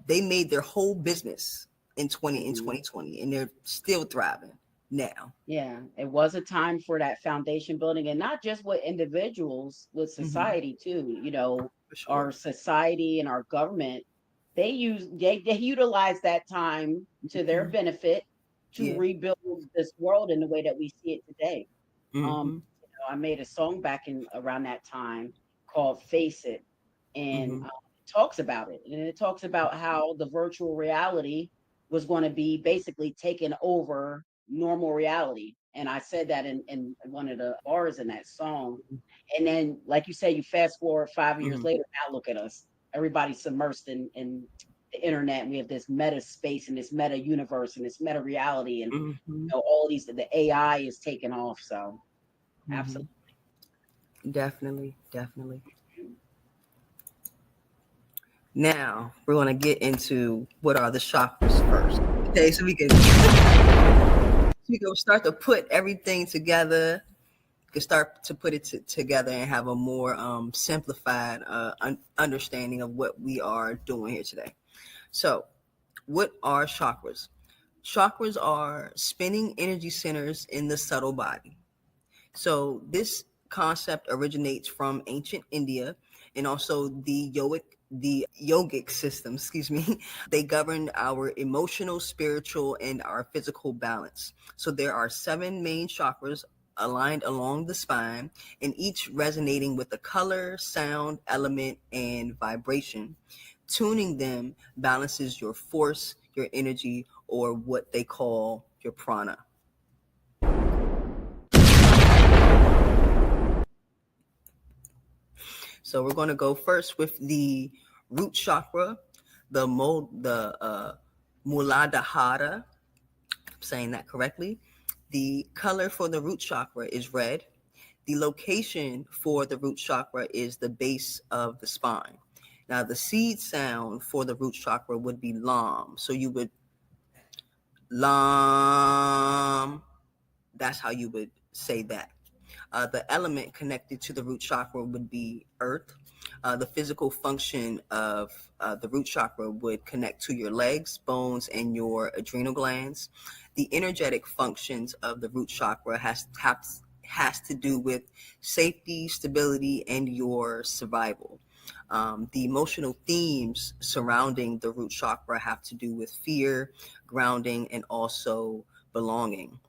they made their whole business in Mhm. 2020, and they're still thriving now. Yeah, it was a time for that foundation building, and not just with individuals, with Mm-hmm. society too. You know, For our sure. society and our government, they utilize that time to their Mm-hmm. benefit to Yeah. rebuild this world in the way that we see it today. Mm-hmm. I made a song back in around that time called "Face It," and Mm-hmm. it talks about it, and it talks about how the virtual reality was going to be basically taking over normal reality. And I said that in one of the bars in that song. And then, like you say, you fast forward 5 years Mm-hmm. later. Now look at us. Everybody's submersed in the internet, and we have this meta space and this meta universe and this meta reality, and Mm-hmm. all these the AI is taking off. So Mm-hmm. absolutely. Definitely, definitely. Now we're going to get into what are the chakras first. Okay, so we can start to put everything together. Can start to put it together and have a more simplified understanding of what we are doing here today. So, what are chakras? Chakras are spinning energy centers in the subtle body. So, this concept originates from ancient India and also the yogic system, excuse me. They govern our emotional, spiritual, and our physical balance. So there are 7 main chakras aligned along the spine, and each resonating with the color, sound, element, and vibration. Tuning them balances your force, your energy, or what they call your prana. So we're going to go first with the root chakra, the Muladhara. I'm saying that correctly. The color for the root chakra is red. The location for the root chakra is the base of the spine. Now, the seed sound for the root chakra would be lam. So you would lam. That's how you would say that. The element connected to the root chakra would be earth. The physical function of the root chakra would connect to your legs, bones, and your adrenal glands. The energetic functions of the root chakra has to do with safety, stability, and your survival. The emotional themes surrounding the root chakra have to do with fear, grounding, and also belonging.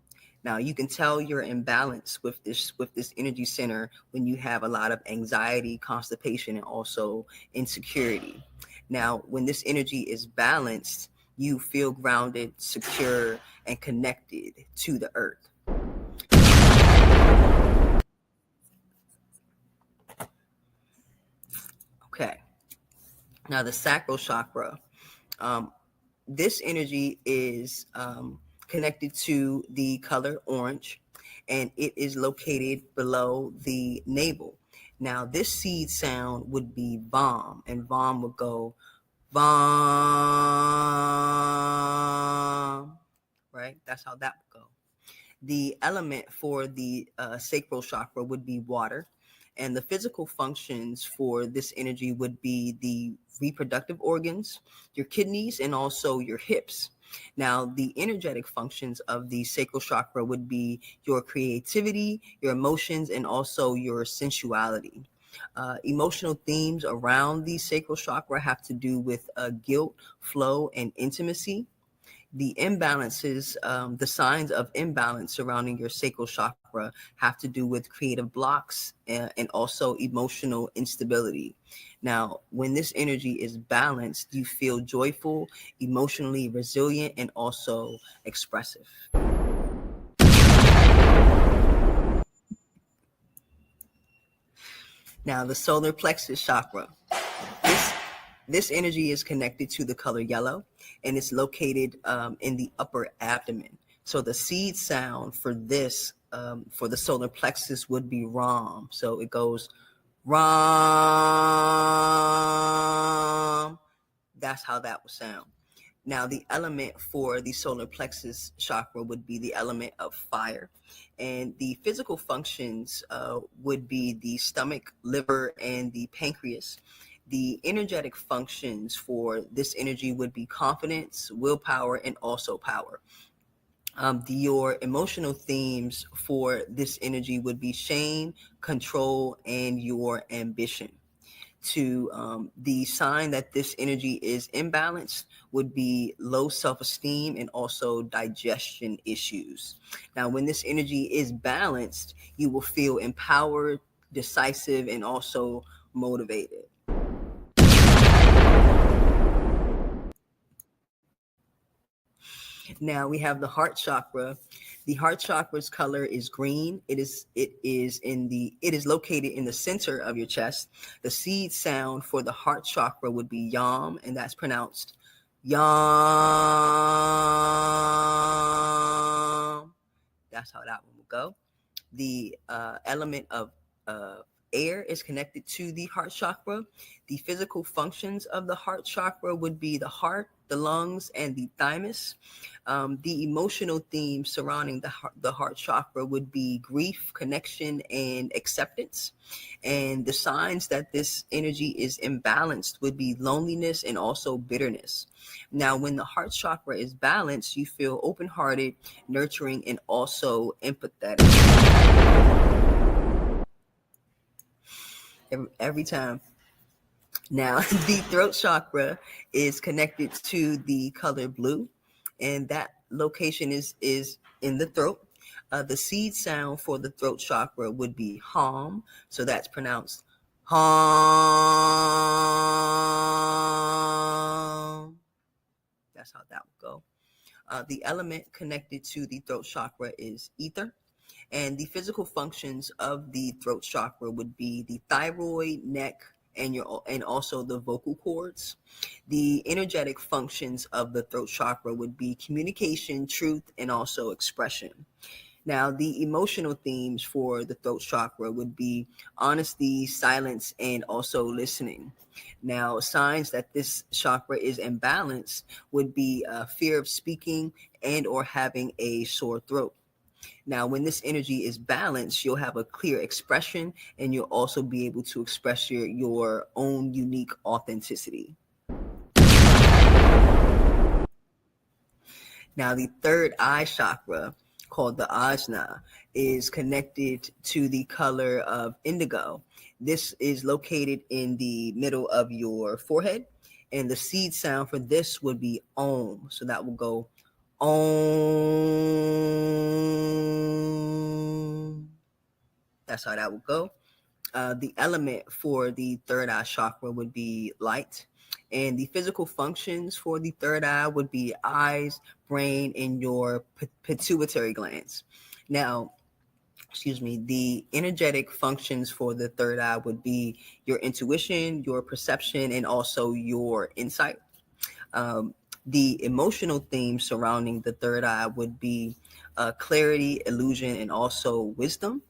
Now you can tell you're in balance with this energy center when you have a lot of anxiety, constipation, and also insecurity. Now, when this energy is balanced, you feel grounded, secure, and connected to the earth. Okay. Now the sacral chakra. Um, this energy is connected to the color orange, and it is located below the navel. Now, this seed sound would be vom, and vom would go vom, right? That's how that would go. The element for the sacral chakra would be water, and the physical functions for this energy would be the reproductive organs, your kidneys, and also your hips. Now, the energetic functions of the sacral chakra would be your creativity, your emotions, and also your sensuality. Emotional themes around the sacral chakra have to do with guilt, flow, and intimacy. The imbalances, the signs of imbalance surrounding your sacral chakra have to do with creative blocks and also emotional instability. Now, when this energy is balanced, you feel joyful, emotionally resilient, and also expressive. Now, the solar plexus chakra. This this energy is connected to the color yellow, and it's located in the upper abdomen. So the seed sound for this, for the solar plexus, would be Ram. So it goes Ram. That's how that would sound. Now, the element for the solar plexus chakra would be the element of fire. And the physical functions would be the stomach, liver, and the pancreas. The energetic functions for this energy would be confidence, willpower, and also power. Your emotional themes for this energy would be shame, control, and your ambition. To the sign that this energy is imbalanced would be low self-esteem and also digestion issues. Now, when this energy is balanced, you will feel empowered, decisive, and also motivated. Now we have the heart chakra. The heart chakra's color is green. It is located in the center of your chest. The seed sound for the heart chakra would be yam, and that's pronounced yam. That's how that one would go. The element of air is connected to the heart chakra. The physical functions of the heart chakra would be the heart, the lungs, and the thymus. The emotional themes surrounding the heart chakra would be grief, connection, and acceptance. And the signs that this energy is imbalanced would be loneliness and also bitterness. Now, when the heart chakra is balanced, you feel open-hearted, nurturing, and also empathetic. Every time. Now, the throat chakra is connected to the color blue, and that location is in the throat. The seed sound for the throat chakra would be hum, so that's pronounced hum. That's how that would go. The element connected to the throat chakra is ether. And the physical functions of the throat chakra would be the thyroid, neck, and also the vocal cords. The energetic functions of the throat chakra would be communication, truth, and also expression. Now, the emotional themes for the throat chakra would be honesty, silence, and also listening. Now, signs that this chakra is imbalanced would be fear of speaking and or having a sore throat. Now, when this energy is balanced, you'll have a clear expression and you'll also be able to express your own unique authenticity. Now, the third eye chakra, called the ajna, is connected to the color of indigo. This is located in the middle of your forehead, and the seed sound for this would be om. So that will go om. That's how that would go. The element for the third eye chakra would be light. And the physical functions for the third eye would be eyes, brain, and your pituitary glands. Now, the energetic functions for the third eye would be your intuition, your perception, and also your insight. The emotional themes surrounding the third eye would be clarity, illusion, and also wisdom.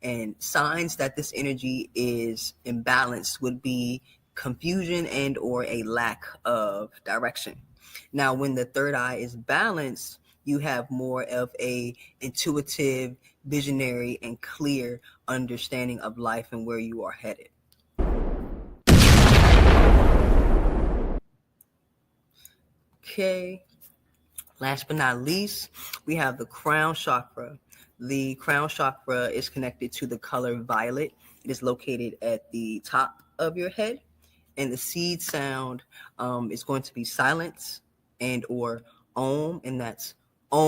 And signs that this energy is imbalanced would be confusion and or a lack of direction. Now, when the third eye is balanced, you have more of a intuitive, visionary, and clear understanding of life and where you are headed. Okay. Last but not least, we have the crown chakra. The crown chakra is connected to the color violet. It is located at the top of your head, and the seed sound is going to be silence and or om, and that's om.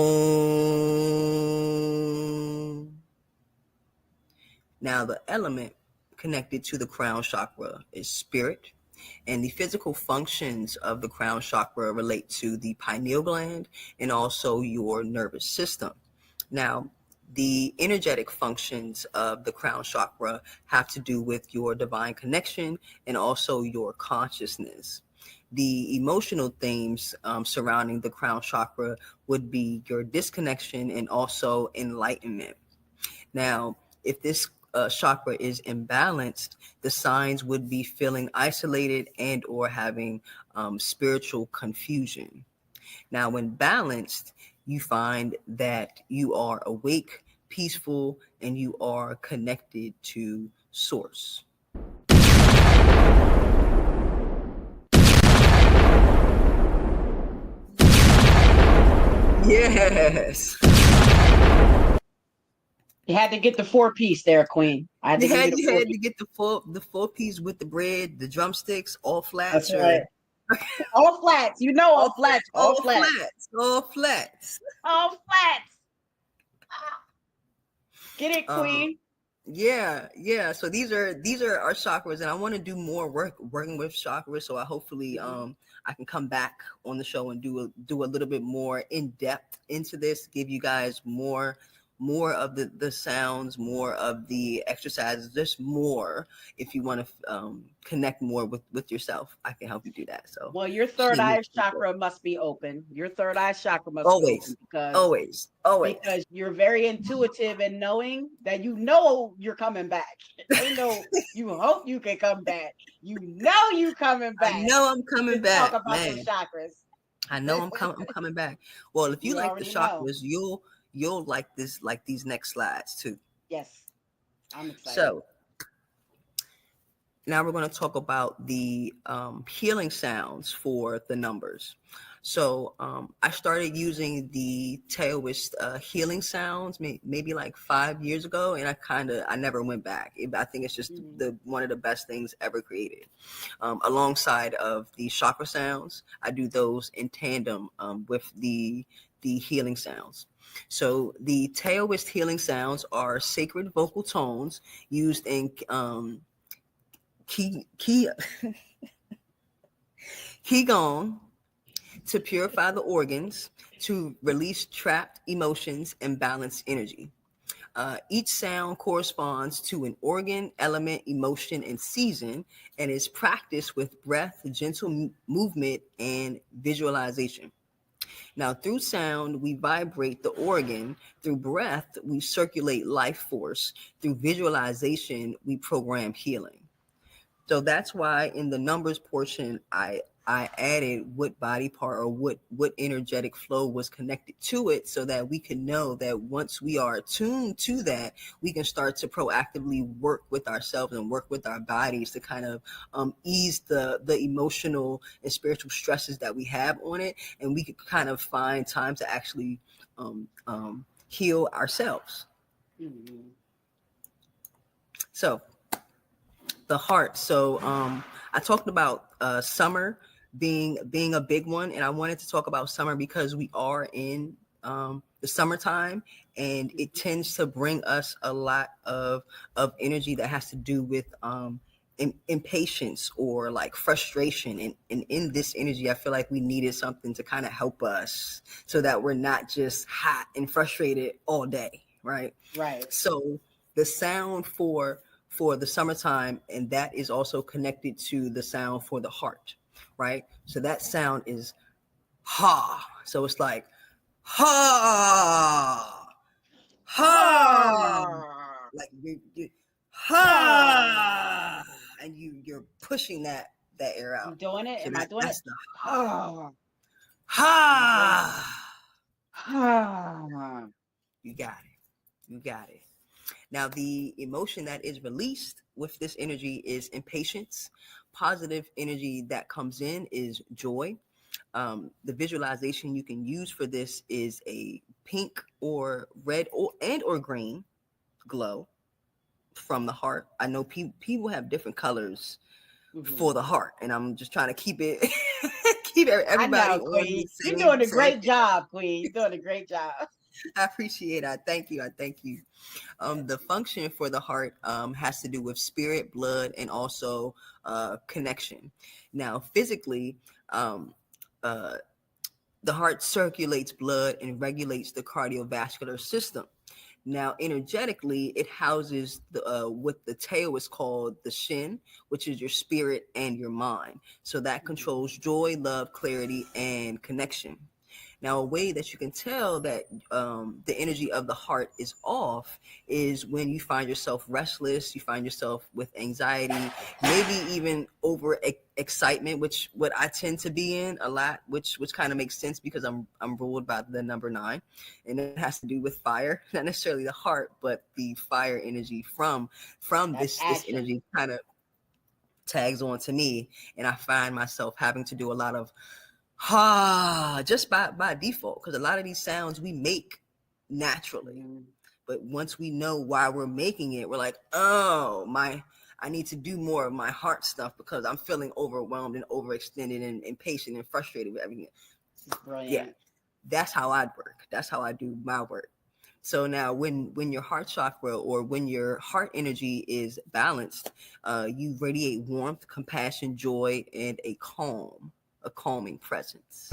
Now, the element connected to the crown chakra is spirit, and the physical functions of the crown chakra relate to the pineal gland and also your nervous system. Now, the energetic functions of the crown chakra have to do with your divine connection and also your consciousness. The emotional themes surrounding the crown chakra would be your disconnection and also enlightenment. Now, if this chakra is imbalanced, the signs would be feeling isolated and or having spiritual confusion. Now, when balanced, you find that you are awake, peaceful, and you are connected to source. Yes. You had to get the 4-piece there, Queen. I had to You give had, you the you had 4-piece. to get the full piece with the bread, the drumsticks, all flats. That's right. All flats. You know all flats. All flats. All flats. All flats. Get it, Queen. Yeah. So these are our chakras, and I want to do more working with chakras. So I hopefully I can come back on the show and do a little bit more in depth into this, give you guys more of the sounds, more of the exercises, just more. If you want to connect more with yourself, I can help you do that. So, well, your third eye chakra must be open. Your third eye chakra must be open always because you're very intuitive and knowing that you know you're coming back. Ain't no you hope you can come back. You know you coming back. I know I'm coming back. Talk about those chakras. I know I'm coming back. Well, if you like the chakras, know. you'll like these next slides too. Yes. I'm excited. So now we're going to talk about the healing sounds for the numbers. So I started using the Taoist healing sounds maybe like 5 years ago, and I never went back. I think it's just one of the best things ever created. Alongside of the chakra sounds, I do those in tandem with the healing sounds. So the Taoist healing sounds are sacred vocal tones used in Qigong to purify the organs, to release trapped emotions and balance energy. Each sound corresponds to an organ, element, emotion, and season, and is practiced with breath, gentle movement, and visualization. Now, through sound, we vibrate the organ. Through breath, we circulate life force. Through visualization, we program healing. So that's why in the numbers portion, I added what body part or what energetic flow was connected to it, so that we can know that once we are attuned to that, we can start to proactively work with ourselves and work with our bodies to kind of ease the emotional and spiritual stresses that we have on it, and we could kind of find time to actually heal ourselves. Mm-hmm. So the heart. So I talked about summer being a big one, and I wanted to talk about summer because we are in the summertime, and it tends to bring us a lot of energy that has to do with impatience or like frustration. And in this energy, I feel like we needed something to kind of help us so that we're not just hot and frustrated all day, right? Right. So the sound for the summertime, and that is also connected to the sound for the heart, right? So that sound is ha. So it's like ha, ha. like you Ah. ha, and you're pushing that air I'm out. doing it. So Am I doing it? that's the Ah. Am I doing it? ha. Ah. You got it. You got it. Now, the emotion that is released with this energy is impatience. Positive energy that comes in is joy. The visualization you can use for this is a pink or red or green glow from the heart. I know people have different colors Mhm. for the heart, and I'm just trying to keep it keep I everybody know, on Queen. the You're same doing a same. great job, Queen. You're doing a great job. I appreciate it. I thank you. I thank you. The function for the heart has to do with spirit, blood, and also connection. Now, physically, um, uh, the heart circulates blood and regulates the cardiovascular system. Now, energetically, it houses what the tail is called the shin, which is your spirit and your mind. So that Mhm. controls joy, love, clarity, and connection. Now, a way that you can tell that the energy of the heart is off is when you find yourself restless, you find yourself with anxiety, maybe even over excitement, which what I tend to be in a lot, which kind of makes sense because I'm ruled by the number 9, and it has to do with fire, not necessarily the heart, but the fire energy from That this action. energy kind of tags on to me, and I find myself having to do a lot of just by default, because a lot of these sounds we make naturally, Mhm. but once we know why we're making it, we're like, oh, I need to do more of my heart stuff because I'm feeling overwhelmed and overextended and impatient and frustrated with everything. Yeah, Brilliant. that's how I work. That's how I do my work. So now when your heart chakra or when your heart energy is balanced, you radiate warmth, compassion, joy, and a calming presence.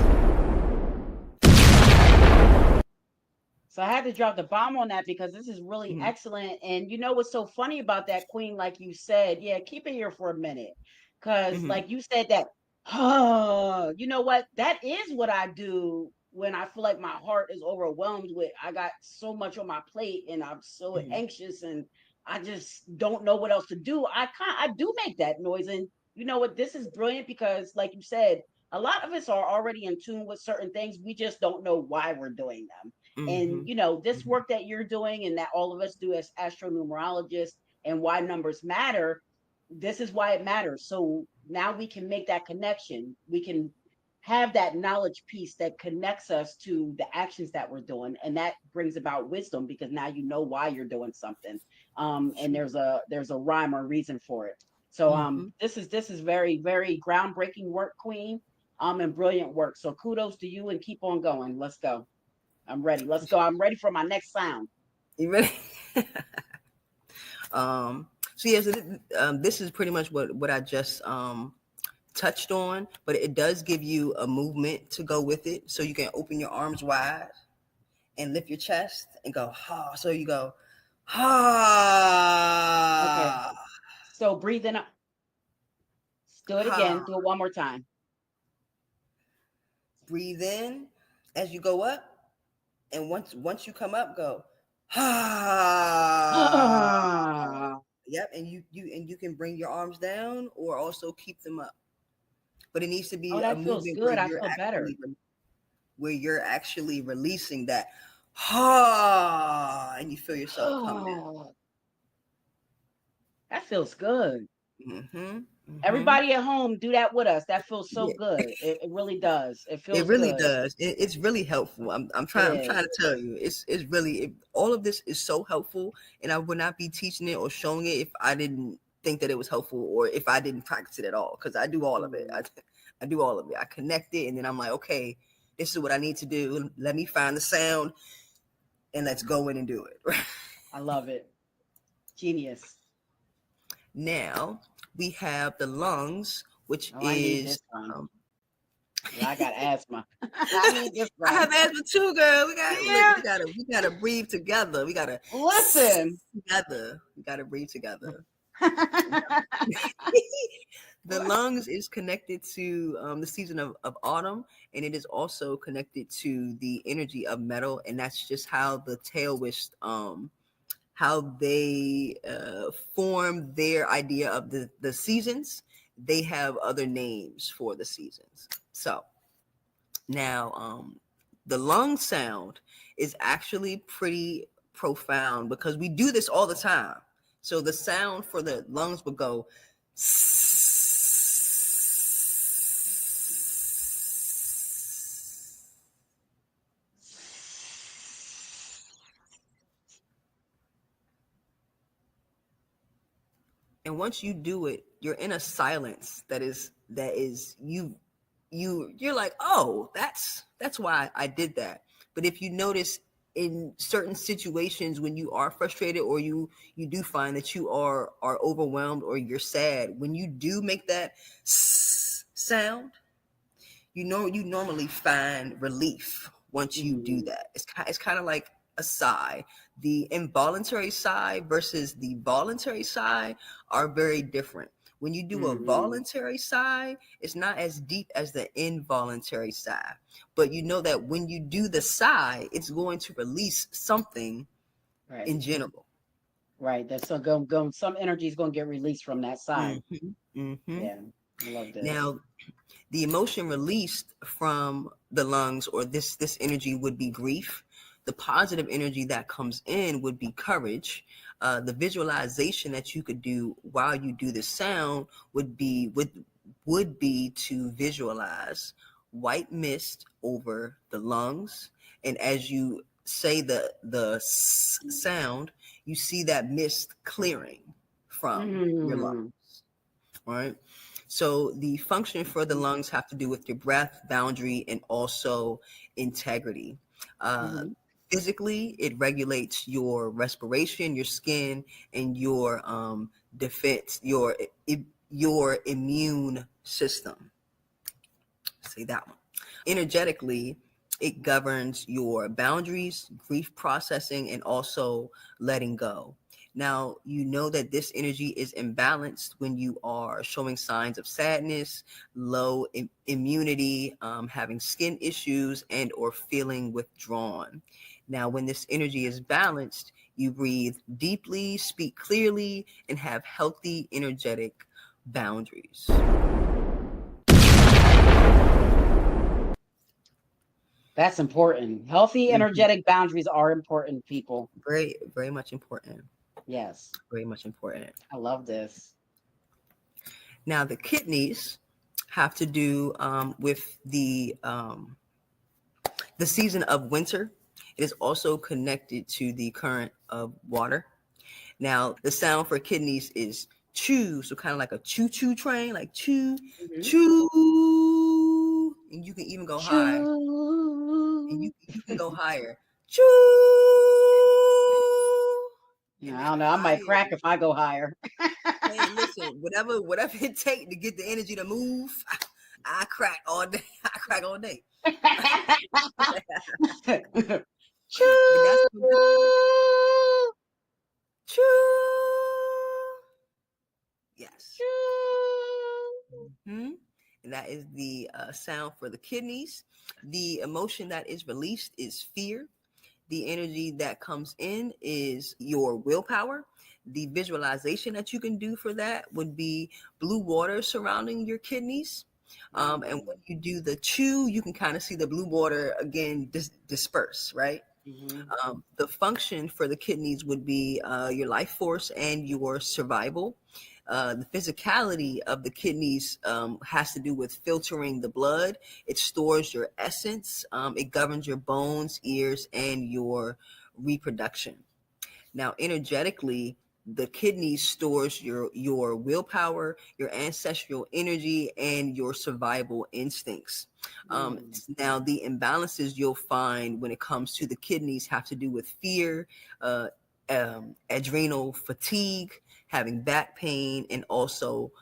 So I had to drop the bomb on that because this is really Mm-hmm. excellent. And you know what's so funny about that, Queen? Like you said, yeah, keep it here for a minute. Because, Mm-hmm. like you said, that, oh, you know what? That is what I do when I feel like my heart is overwhelmed with, I got so much on my plate and I'm so Mm-hmm. anxious and I just don't know what else to do. I do make that noise. And you know what? This is brilliant because, like you said, a lot of us are already in tune with certain things. We just don't know why we're doing them. And Mm-hmm. you know, this work that you're doing and that all of us do as astro numerologists and why numbers matter, this is why it matters. So now we can make that connection. We can have that knowledge piece that connects us to the actions that we're doing, and that brings about wisdom because now you know why you're doing something, and there's a rhyme or reason for it. So Mm-hmm. this is very very groundbreaking work, Queen, and brilliant work. So kudos to you and keep on going. Let's go. I'm ready. Let's go. I'm ready for my next sound. You ready? So yeah, this is pretty much what I just touched on, but it does give you a movement to go with it, so you can open your arms wide and lift your chest and go ha. So you go Okay. ha So breathe in. Do it ha. again. Do it one more time. Breathe in as you go up, and once you come up, go ha. Ah. Yep, and you can bring your arms down or also keep them up. But it needs to Oh, be a that feels movement where good. I feel better. you're actually releasing that ha, and you feel yourself come down. Oh, that feels good. Mm-hmm. Mm-hmm. Everybody at home, do that with us. That feels so Yeah, good. It really does. It it feels really good. does. It's really helpful. It I'm trying is. to tell you, it's really all of this is so helpful, and I would not be teaching it or showing it if I didn't think that it was helpful or if I didn't practice it at all. Because I do all of it. Mm, I do all of it. I connect it, and then I'm like, okay, this is what I need to do. Let me find the sound, and let's go in and do it. I love it. Genius. Now we have the lungs, which Oh, I need is this one. um, I got asthma. I need this I one. have asthma too, girl. We got look, Yeah. we gotta breathe together. We gotta Listen. together. We gotta breathe together. The lungs is connected to the season of autumn, and it is also connected to the energy of metal, and that's just how the tail wish how they form their idea of the seasons, they have other names for the seasons. So now, the lung sound is actually pretty profound because we do this all the time. So the sound for the lungs would go. And once you do it, you're in a silence that is you're like, oh, that's why I did that. But if you notice in certain situations when you are frustrated or you do find that you are overwhelmed or you're sad, when you do make that sound, you normally find relief once you do that. It's kind of like a sigh. The involuntary sigh versus the voluntary sigh are very different. When you do a voluntary sigh, it's not as deep as the involuntary sigh. But you know that when you do the sigh, it's going to release something in general. Right. That's so going some energy is going to get released from that side. Yeah. I love this. Now, the emotion released from the lungs or this energy would be grief. The positive energy that comes in would be courage. The visualization that you could do while you do the sound would be to visualize white mist over the lungs, and as you say the sound, you see that mist clearing from your lungs, right? So the function for the lungs have to do with your breath, boundary, and also integrity. Physically, it regulates your respiration, your skin, and your defense, your immune system. Say that one. Energetically, it governs your boundaries, grief processing, and also letting go. Now, you know that this energy is imbalanced when you are showing signs of sadness, low immunity, having skin issues, and or feeling withdrawn. Now, when this energy is balanced, you breathe deeply, speak clearly, and have healthy, energetic boundaries. That's important. Healthy, energetic boundaries are important, people. Very, very much important. Yes. Very much important. I love this. Now, the kidneys have to do with the season of winter. It is also connected to the current of water. Now, the sound for kidneys is choo, so kind of like a choo-choo train, like choo, choo. And you can even go high. And you can go higher. Choo. Yeah, I don't know. I might crack if I go higher. Hey, listen, whatever it takes to get the energy to move, I crack all day. I crack all day. Choo. Choo. Yes. And that is the sound for the kidneys. The emotion that is released is fear. The energy that comes in is your willpower. The visualization that you can do for that would be blue water surrounding your kidneys. And when you do the chew, you can kind of see the blue water again disperse, right? The function for the kidneys would be your life force and your survival. The physicality of the kidneys has to do with filtering the blood. It stores your essence. It governs your bones, ears, and your reproduction. Now, energetically, the kidneys stores your willpower, your ancestral energy, and your survival instincts. Now, the imbalances you'll find when it comes to the kidneys have to do with fear, adrenal fatigue, having back pain, and also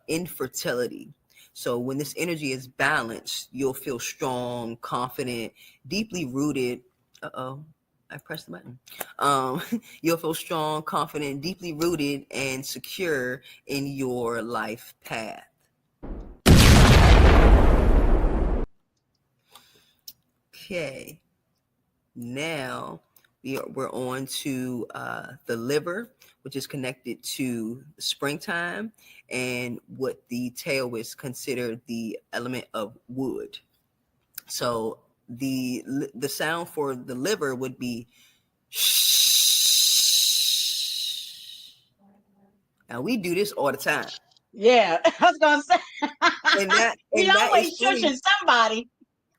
infertility. So when this energy is balanced, you'll feel strong, confident, deeply rooted. I pressed the button. You'll feel strong, confident, deeply rooted, and secure in your life path. Okay. Now We're on to the liver, which is connected to springtime, and what the taoists consider the element of wood. So the sound for the liver would be shh. Now we do this all the time, Yeah, I was gonna say we and that is always funny. shushing somebody.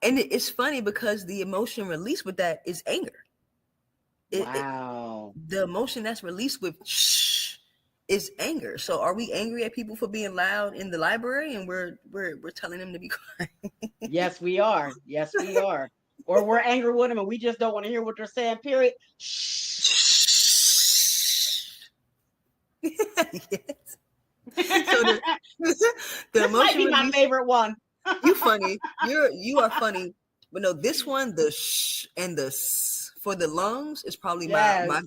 And it's funny because the emotion released with that is anger. Wow. The emotion that's released with shh is anger. So are we angry at people for being loud in the library, and we're telling them to be quiet? Yes, we are. Yes, we are. Or we're angry with them and we just don't want to hear what they're saying, period. Yes. So the the This might emotion be my release. favorite one. You funny. You are funny. But no, this one, the sh and the s for the lungs is probably Yes. my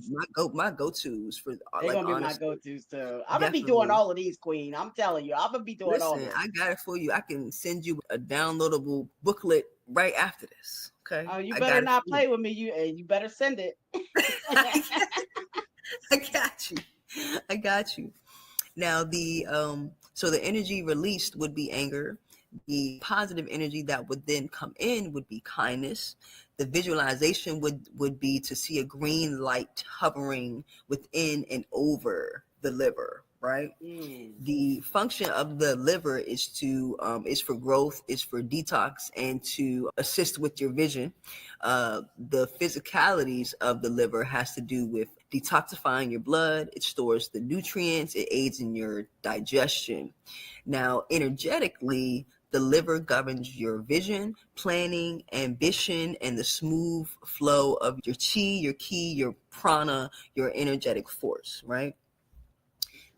go-tos for They're like gonna be my honestly. go-tos too. I'm gonna be doing Definitely. all of these, Queen. I'm telling you, I'm gonna be doing all Listen, this. I got it for you. I can send you a downloadable booklet right after this. Okay. Oh, you I better got it for not you. play with me. You better send it. I got you. I got you. Now the so the energy released would be anger. The positive energy that would then come in would be kindness. The visualization would be to see a green light hovering within and over the liver, right? Mm. The function of the liver is for growth, is for detox, and to assist with your vision. The physicalities of the liver has to do with detoxifying your blood. It stores the nutrients. It aids in your digestion. Now, energetically, the liver governs your vision, planning, ambition, and the smooth flow of your chi, your ki, your prana, your energetic force, right?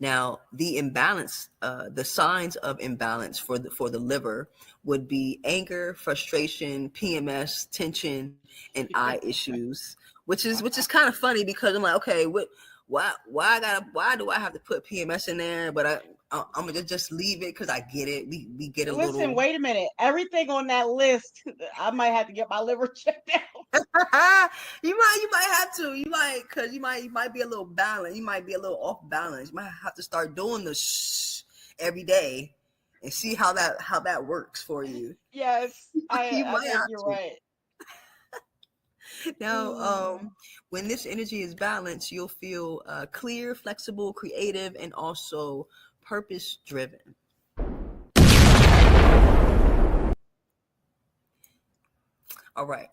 Now, the imbalance, the signs of imbalance for the liver would be anger, frustration, PMS, tension, and eye issues, which is kind of funny because I'm like, okay, why do I have to put PMS in there? But I'm gonna just leave it because I get it. We get a Listen, little. wait a minute. Everything on that list, I might have to get my liver checked out. You might have to. Because you might be a little balanced. You might be a little off balance. You might have to start doing the shh every day and see how that works for you. Yes, You I might think have you're to. right. Now, Mm. when this energy is balanced, you'll feel clear, flexible, creative, and also purpose driven. All right.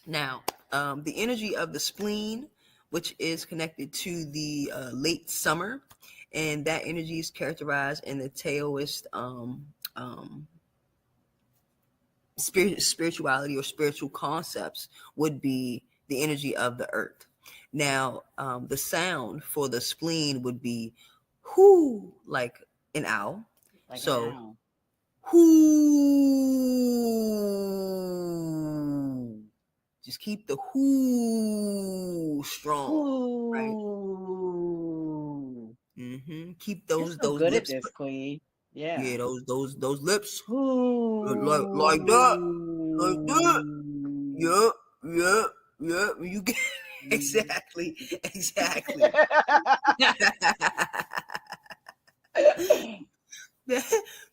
Now, the energy of the spleen, which is connected to the late summer, and that energy is characterized in the Taoist spirituality or spiritual concepts, would be the energy of the earth. Now, the sound for the spleen would be whoo, like an owl. Like an So, owl. whoo. Just keep the whoo strong, right? Ooh. Keep You're those so those good at lips, this, Queen. yeah, Yeah. those lips, like that, like that. Ooh. Yeah, yeah, yeah. You get exactly, exactly.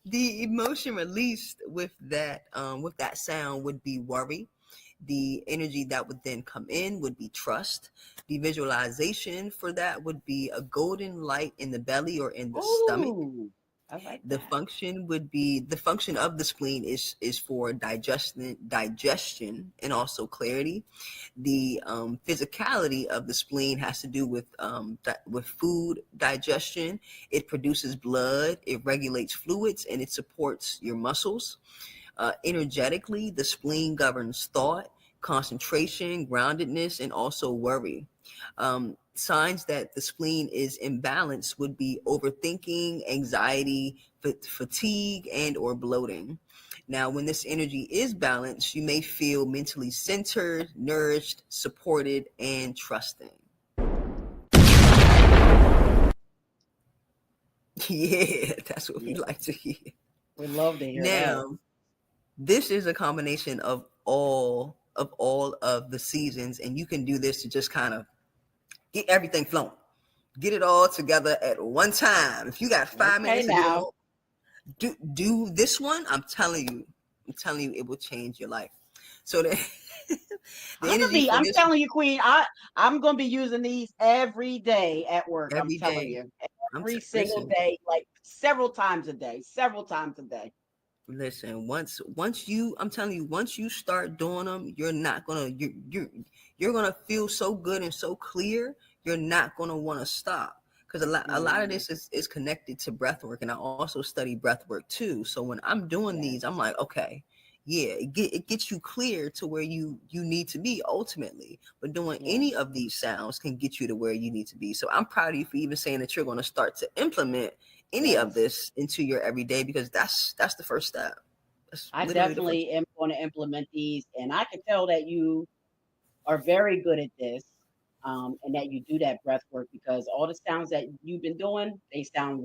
The emotion released with that sound would be worry. The energy that would then come in would be trust. The visualization for that would be a golden light in the belly or in the stomach. Ooh. I like The that. function of the spleen is for digestion and also clarity. The physicality of the spleen has to do with food digestion. It produces blood, it regulates fluids, and it supports your muscles. Energetically, the spleen governs thought, concentration, groundedness, and also worry. Signs that the spleen is imbalanced would be overthinking, anxiety, fatigue, and or bloating. Now, when this energy is balanced, you may feel mentally centered, nourished, supported, and trusting. Yeah, that's what we Yeah. like to hear. We'd love to hear that. Now, this is a combination of all of all of the seasons, and you can do this to just kind of get everything flowing. Get it all together at one time. If you got 5 minutes to do it now. all, do this one. I'm telling you, it will change your life. So the energy for I'm this telling you, Queen, I'm gonna be using these every day at work. I'm every telling day. you. Every single Listen, day, like several times a day. Several times a day. listen. Once you, I'm telling you, once you start doing them, you're not gonna you're gonna feel so good and so clear. You're not gonna want to stop, because a lot of this is connected to breath work, and I also study breath work too. So when I'm doing these, I'm Yes. like, okay, yeah, it gets you clear to where you need to be ultimately. But doing any Yes. of these sounds can get you to where you need to be. So I'm proud of you for even saying that you're going to start to implement any of Yes. this into your everyday, because that's the first step. That's I literally the first. definitely am going to implement these, and I can tell that you are very good at this, and that you do that breath work because all the sounds that you've been doing, they sound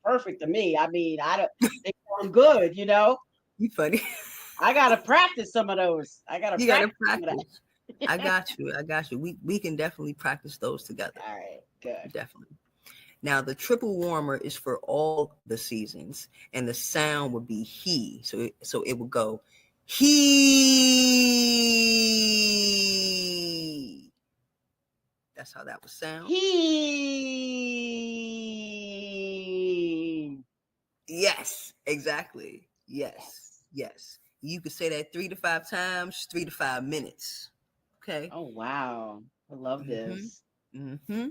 perfect to me. I mean, I don't, they sound good, you know. You funny. I gotta practice some of those. I gotta You got to practice some of practice. I that. got you. I got you. We can definitely practice those together. All right, good. Definitely. Now, the triple warmer is for all the seasons, and the sound would be he. So it would go he. That's how that would sound. He. Yes, exactly. Yes, Yes. yes. You could say that 3 to 5 times, 3 to 5 minutes. Okay. Oh wow, I love Mm-hmm. this. Mm-hmm.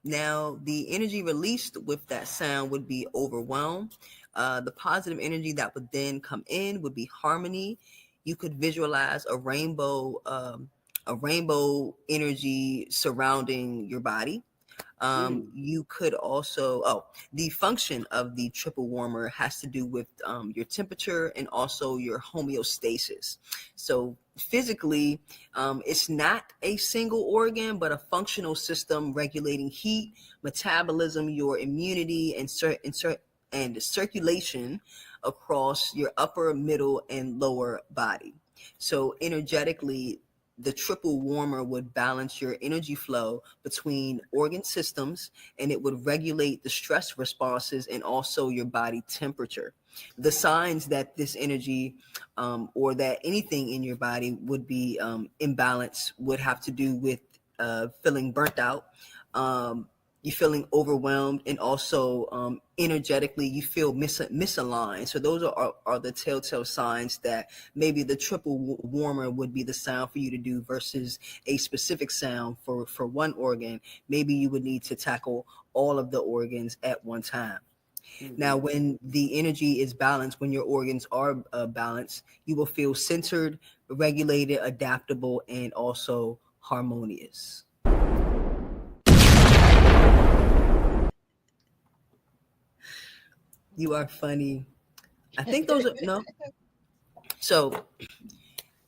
Now, the energy released with that sound would be overwhelm. The positive energy that would then come in would be harmony. You could visualize a rainbow energy surrounding your body. Mm. You could also, the function of the triple warmer has to do with your temperature and also your homeostasis. So physically, it's not a single organ, but a functional system regulating heat, metabolism, your immunity, and circulation across your upper, middle, and lower body. So energetically, the triple warmer would balance your energy flow between organ systems, and it would regulate the stress responses and also your body temperature. The signs that this energy or that anything in your body would be imbalanced would have to do with feeling burnt out, you feeling overwhelmed, and also energetically you feel misaligned. So those are the telltale signs that maybe the triple warmer would be the sound for you to do versus a specific sound for one organ. Maybe you would need to tackle all of the organs at one time. Now, Hmm. when the energy is balanced, when your organs are balanced, you will feel centered, regulated, adaptable, and also harmonious. You are funny. I think those are no. So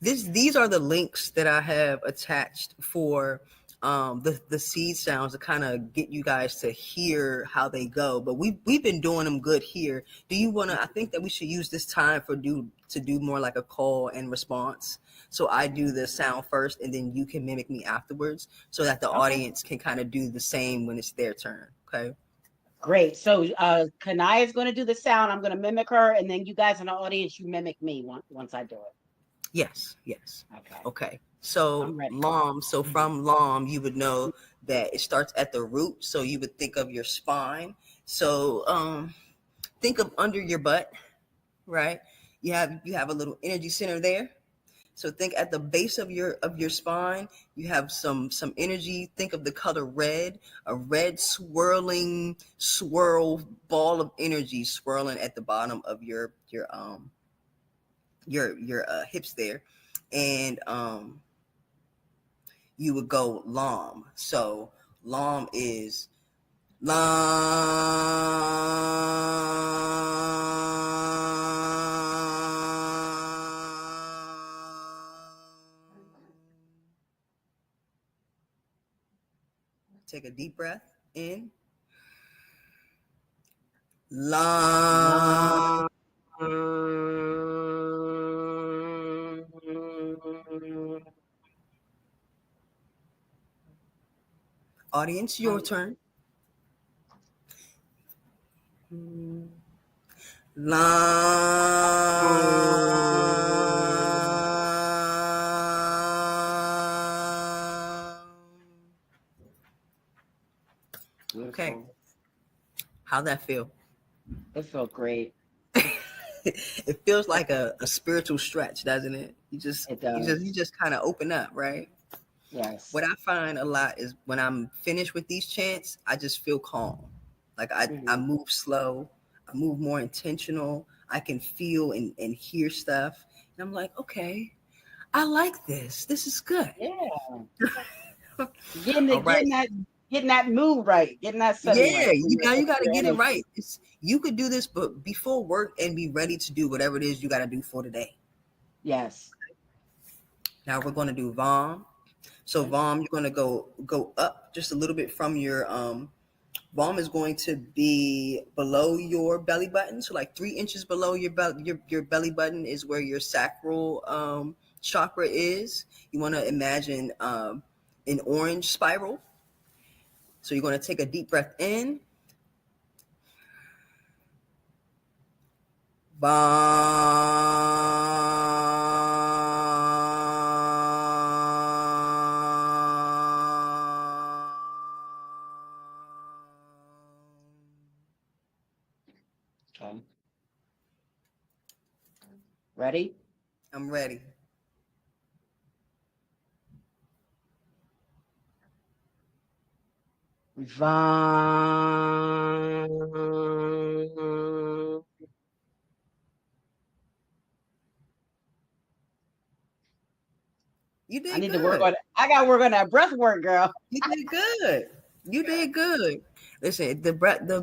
these are the links that I have attached for the seed sounds to kind of get you guys to hear how they go. But we've been doing them good here. Do you want to? I think that we should use this time to do more like a call and response. So I do the sound first, and then you can mimic me afterwards, so that the Okay. audience can kind of do the same when it's their turn. Okay. Great. So Kanaya is going to do the sound. I'm going to mimic her, and then you guys in the audience, you mimic me once I do it. Yes, yes. Okay. Okay. So I'm ready. LOM, so from LOM, you would know that it starts at the root. So you would think of your spine. So think of under your butt, right? You have a little energy center there. So think at the base of your spine, you have some energy. Think of the color red, a red swirl ball of energy swirling at the bottom of your hips there, and you would go LOM. So LOM is LOM. Take a deep breath in. LOM. Long. Audience, your turn. Okay. Beautiful. How'd that feel? It felt great. It feels like a spiritual stretch, doesn't it? It does. You just kind of open up, right? Yes. What I find a lot is when I'm finished with these chants, I just feel calm. Like I Mhm. move slow, I move more intentional. I can feel and hear stuff. And I'm like, okay, I like this. This is good. Yeah. All right. Getting that mood right, getting that setting Yeah, right for you got to your get it energy. right. You could do this, but before work and be ready to do whatever it is you got to do for today. Yes. Now we're going to do Vam. So Okay. Vam, you're going to go up just a little bit from your Vom is going to be below your belly button. So like 3 inches below your belly button is where your sacral chakra is. You want to imagine an orange spiral. So you're going to take a deep breath in. Okay. Ready? I'm ready. Vaughn. You I did need to work good. on I gotta work on that breath work, girl. You did good. You did good. Listen, the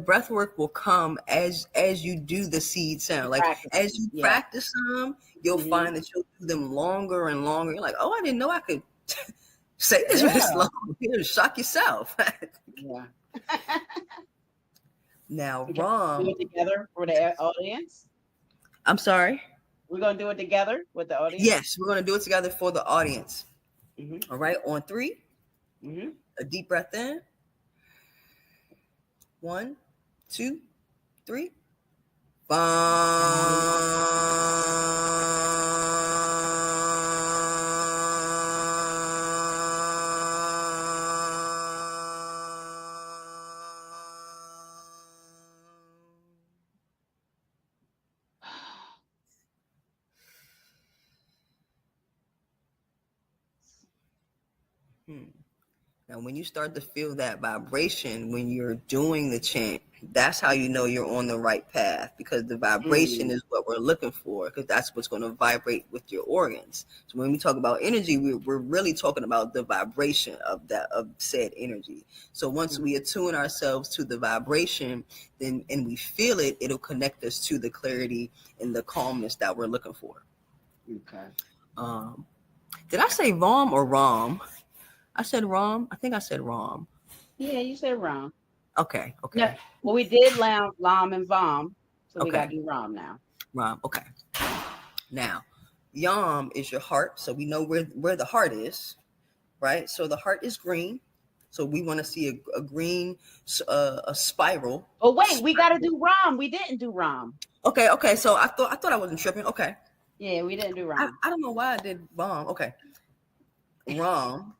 breath work will come as you do the seed sound. Keep Like as practicing. you Yeah. practice them, you'll Hmm. find that you'll do them longer and longer. You're like, oh, I didn't know I could say this this Yeah. long. You'll shock yourself. Yeah. Now, Okay. Do Rom, it together for the audience. I'm sorry. We're gonna do it together with the audience. Yes, we're gonna do it together for the audience. Hmm. All right, on three, Hmm. a deep breath in. 1, 2, 3. Hmm. Now, when you start to feel that vibration when you're doing the chant, that's how you know you're on the right path, because the vibration Mm. is what we're looking for, because that's what's going to vibrate with your organs. So when we talk about energy, we're really talking about the vibration of said energy. So once we attune ourselves to the vibration, then and we feel it, it'll connect us to the clarity and the calmness that we're looking for. Okay. Um, did I say Rom or Rom? I said Rom. I think I said Rom. Yeah, you said Rom. Okay, No, okay, well, we did Lam and Vom, so we okay. gotta do Rom now. Rom. Okay. Now, Yam is your heart, so we know where the heart is, right? So the heart is green, so we want to see a green a spiral. Oh wait, we gotta do Rom. We didn't do Rom. Okay, okay. So I thought I wasn't tripping. Okay, Yeah, we didn't do Rom. I don't know why I did Rom. Okay, Rom.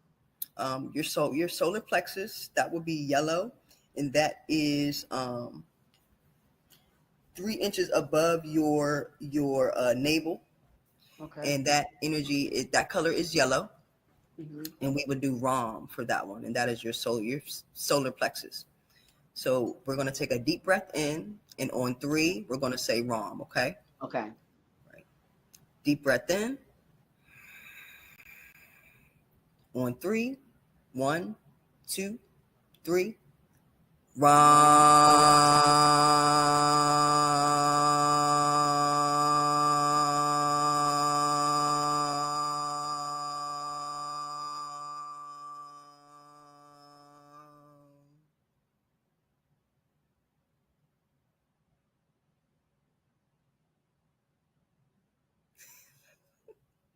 Your solar plexus, that would be yellow, and that is 3 inches above your navel, Okay. and that energy that color is yellow, Hmm. and we would do Rom for that one, and that is your solar plexus. So we're going to take a deep breath in, and on three we're going to say Rom. Okay, Okay. right. Deep breath in. On three. 1, 2, 3.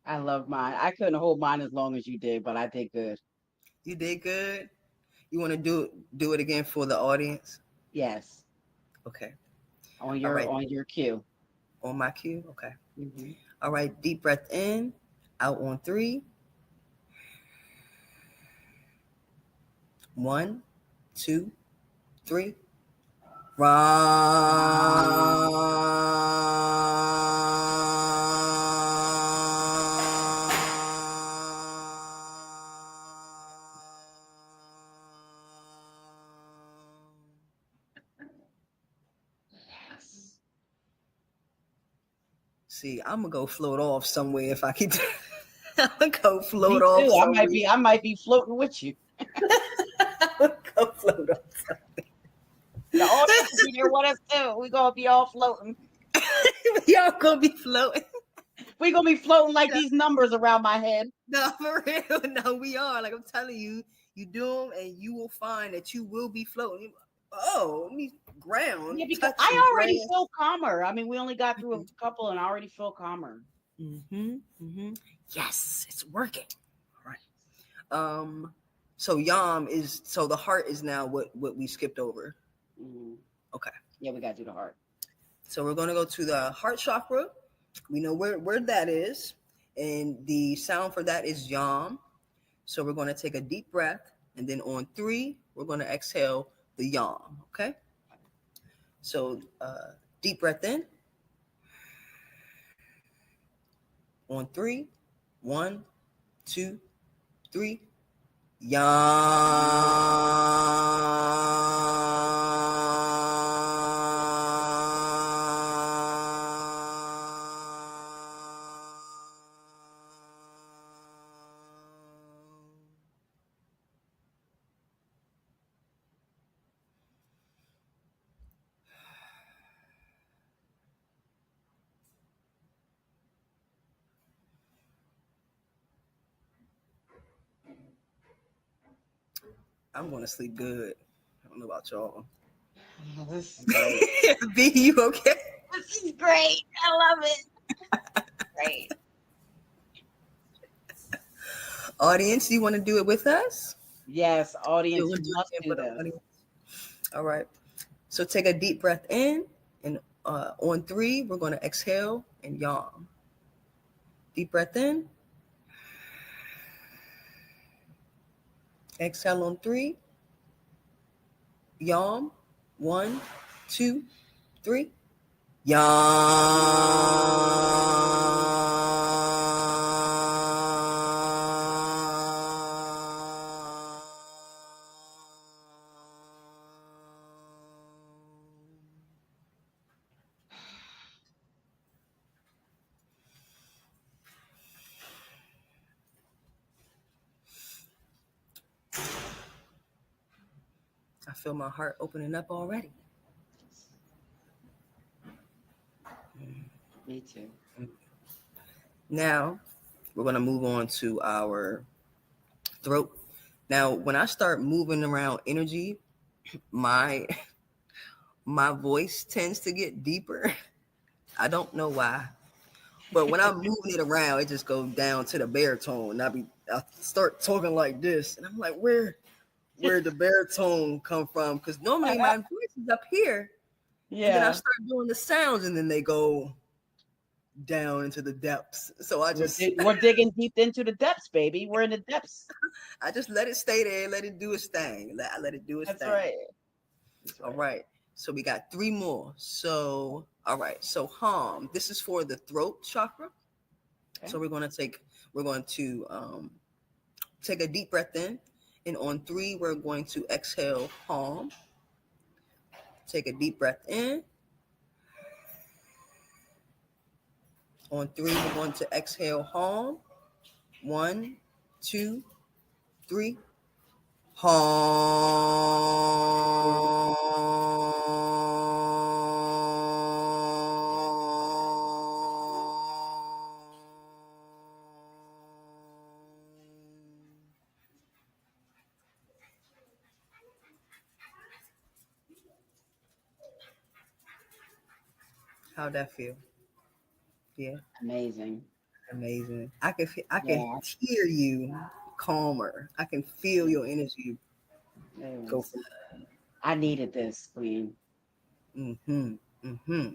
I love mine. I couldn't hold mine as long as you did, but I did good. You did good. You want to do it again for the audience? Yes, Okay. on All right. your cue. On my cue. Okay. Mm-hmm. All right. Deep breath in, out on 3. 1, 2, 3. Yes. See, I'm gonna go float off somewhere if I can. I'm gonna go float Me off too. somewhere. I might be floating with you. I'm gonna go float off. The audience will be there with us too. We're gonna be all floating. Y'all gonna be floating. We're gonna be floating like these numbers around my head. No, for real. No, we are. Like I'm telling you, you do them, and you will find that you will be floating. Oh, let me ground, Yeah, because touch the I already grass. feel calmer. I mean, we only got through a couple and I already feel calmer. Mm-hmm. Mm-hmm. Yes, it's working. All right. So yam is so the heart is now what we skipped over. Mm-hmm. Okay. Yeah, we gotta do the heart. So we're going to go to the heart chakra. We know where that is, and the sound for that is yam. So we're going to take a deep breath, and then on 3, we're going to exhale the yam. Okay. So deep breath in. On 3, 1, 2, 3. Yam. I'm going to sleep good. I don't know about y'all. Oh, this is great. B, you okay? This is great. I love it. Great. Audience, you want to do it with us? Yes, You audience, want you to do must it again do for the this. audience? All right. So take a deep breath in, and on 3, we're going to exhale and yawn. Deep breath in. Exhale on 3. Yawn. 1, 2, 3. Yawn. I feel my heart opening up already. Me too. Now we're going to move on to our throat. Now, when I start moving around energy, my voice tends to get deeper. I don't know why, but when I'm moving it around, it just goes down to the baritone. And I start talking like this, and I'm like, where the baritone come from? Because normally my voice is up here, and then I Yeah. start doing the sounds, and then they go down into the depths. So We're digging deep into the depths, baby. We're in the depths. I just let it stay there, let it do its thing. I let it do its That's thing. right. That's All right. right. So we got 3 more. So all right. So this is for the throat chakra. Okay. So we're going to take a deep breath in, and on 3 we're going to exhale hum. Take a deep breath in. On 3 we're going to exhale hum. 1, 2, 3. How'd that feel? Yeah, Amazing. amazing. I can Yeah. hear you calmer. I can feel your energy It Go was, from I needed this, Queen. mm-hmm. Mm-hmm.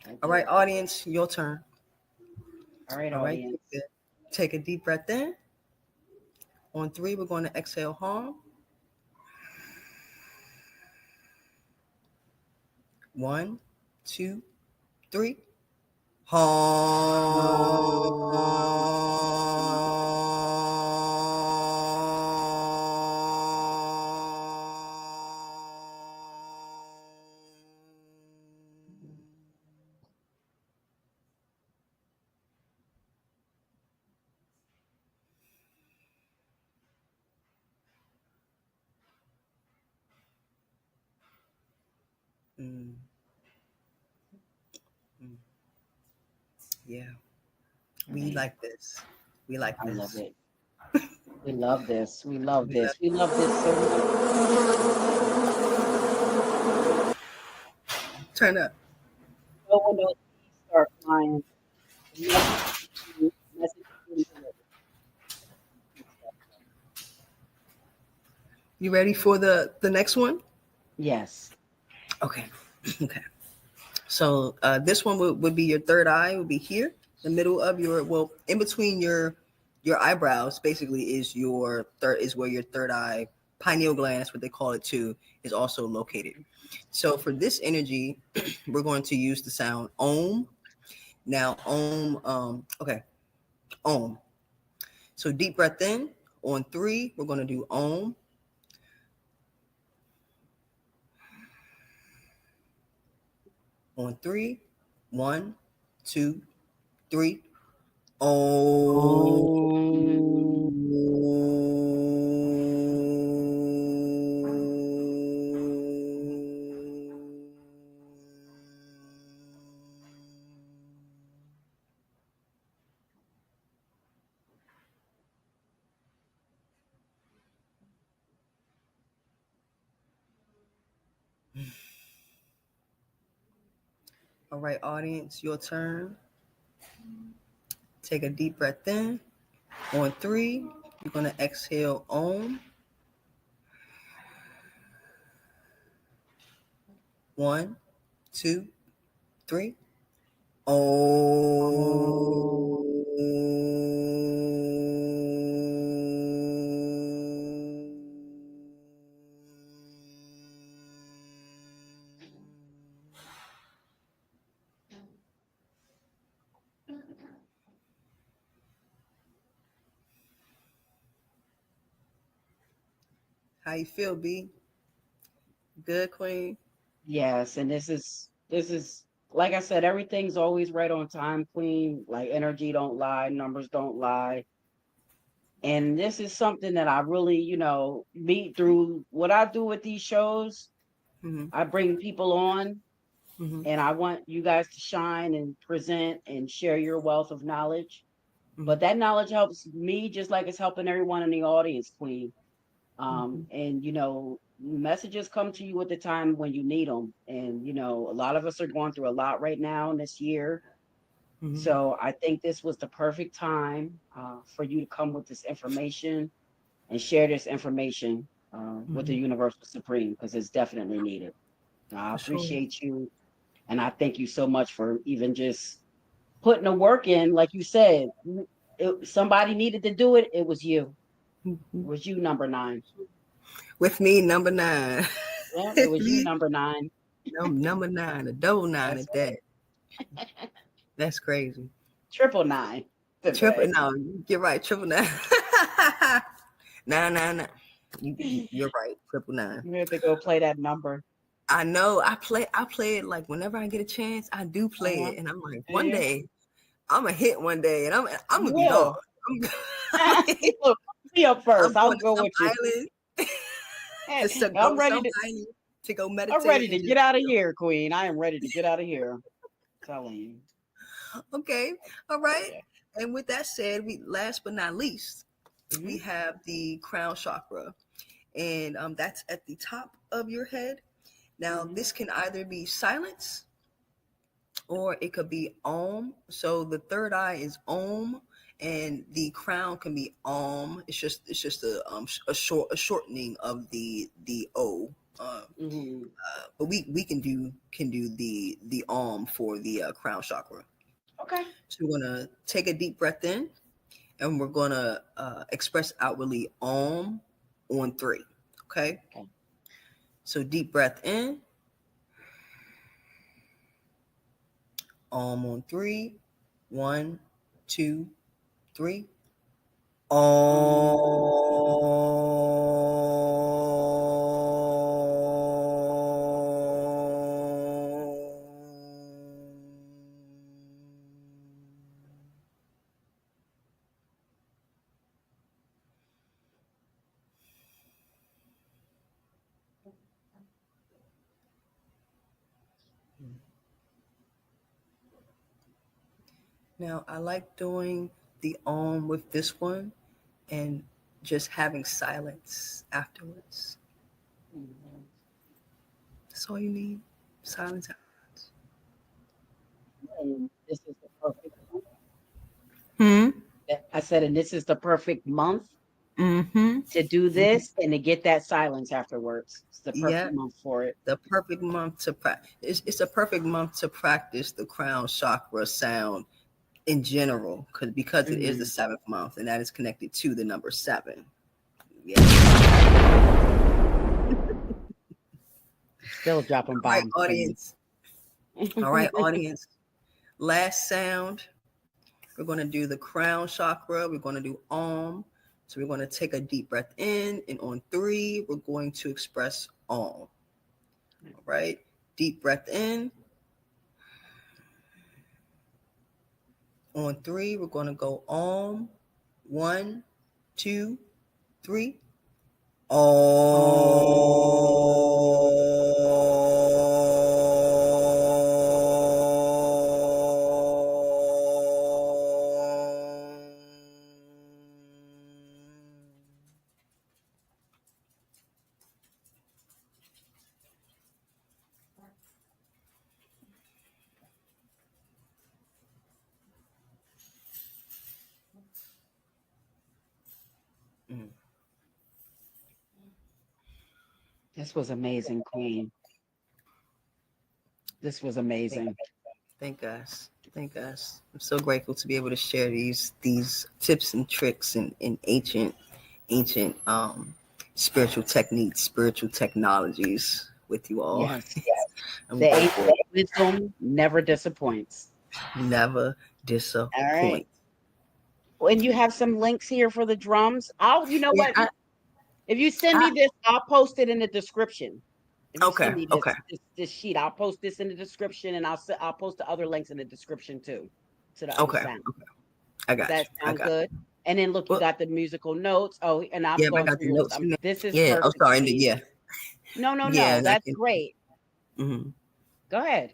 I All right, did. audience, your turn. All right, All right, audience. take a deep breath in. On 3, we're going to exhale hard. 1, 2, 3. Mm, mm, yeah, All we right. like this. We like I love this. it. We love this. We love We this. love We love this so much. Turn up. So when those bees start flying, the message is being delivered. You ready for the next one? Yes. Okay. Okay. So this one would be your third eye. Would be here, the middle of your in between your eyebrows. Basically, is where your third eye pineal gland. That's what they call it too. Is also located. So for this energy, we're going to use the sound Om. Now Om. Okay. Om. So deep breath in. On 3, we're going to do Om. On 3. 1, 2, 3. Oh. All right, audience, your turn. Take a deep breath in. On 3, you're going to exhale Om. 1, 2, 3. Om. How you feel, B? Good, Queen? Yes. And this is like I said, everything's always right on time, Queen. Like energy don't lie, numbers don't lie. And this is something that I really, meet through what I do with these shows. Mm-hmm. I bring people on Mm-hmm. and I want you guys to shine and present and share your wealth of knowledge. Mm-hmm. But that knowledge helps me just like it's helping everyone in the audience, Queen. Mm-hmm. And messages come to you at the time when you need them. And a lot of us are going through a lot right now in this year. Mm-hmm. So I think this was the perfect time for you to come with this information and share this information with the Mm-hmm. Universal Supreme because it's definitely needed. I For sure. appreciate you, and I thank you so much for even just putting the work in. Like you said, somebody needed to do it. It was you. Mm-hmm. It was you, number 9. With me, number 9. Yeah, it was you, number 9. Number 9, a double 9 That's at that. That's crazy. triple 9 Triple, today. no, you're right. Triple 9. 999. You're right. Triple 9. You have to go play that number. I know. I play it like whenever I get a chance. I do play Uh-huh. it, and I'm like, one Yeah, day I'm gonna hit one day, and I'm you gonna be gone. will. I'm, I'm, Look, me up I'm first. I'll going to go some with you. island, just to I'm go ready some to. island to go I'm ready meditate to and just get out of chill. here, Queen. I am ready to get out of here. Telling you. Okay, all right. Yeah. And with that said, we last but not least, we Hmm. have the crown chakra, and that's at the top of your head. Now, Hmm. this can either be silence or it could be Om. So the third eye is Om, and the crown can be It's just a shortening of the O. Mm-hmm. But we can do the for the crown chakra. Okay. So we're gonna take a deep breath in, and we're gonna express outwardly on 3. Okay. Okay. So deep breath in, on 3. 1, 2, 3. Now, I like doing the with this one and just having silence afterwards. Mm-hmm. That's all you need. Silence afterwards. And this is the perfect month. Hmm. I said, and this is the perfect month Mm-hmm. to do Mm-hmm. this and to get that silence afterwards. It's the perfect Yeah. month for it. The perfect month to practice. It's a perfect month to practice the crown chakra sound in general, because it is the Mm-hmm. 7th month, and that is connected to the number 7. Yeah. Still dropping All right, bombs, Queen. audience. All right, audience. Last sound. We're going to do the crown chakra. We're going to do Om. So we're going to take a deep breath in, and on 3, we're going to express Om. All right. Deep breath in. On 3, we're going to go Om. 1, 2, 3. This was amazing, Queen. This was amazing. Thank us. Thank us. I'm so grateful to be able to share these tips and tricks and ancient spiritual techniques, spiritual technologies with you all. Yes. I'm The grateful. ancient wisdom never disappoints. Never All right. disappoint. And you have some links here for the drums. You know Yeah. what? If you send me this, I'll post it in the description. If you send Okay. me Okay. this sheet, I'll post this in the description, and I'll post the other links in the description too, to the other Okay. sound. I Does got that you. I sound got good? And then look, you Well, got the musical notes. Oh, and I'm yeah, I going got through the your list. notes in there. This is Yeah. Oh, perfect, sorry. Queen. Yeah. No. Yeah. And I That's can. great. Mm-hmm. Go ahead.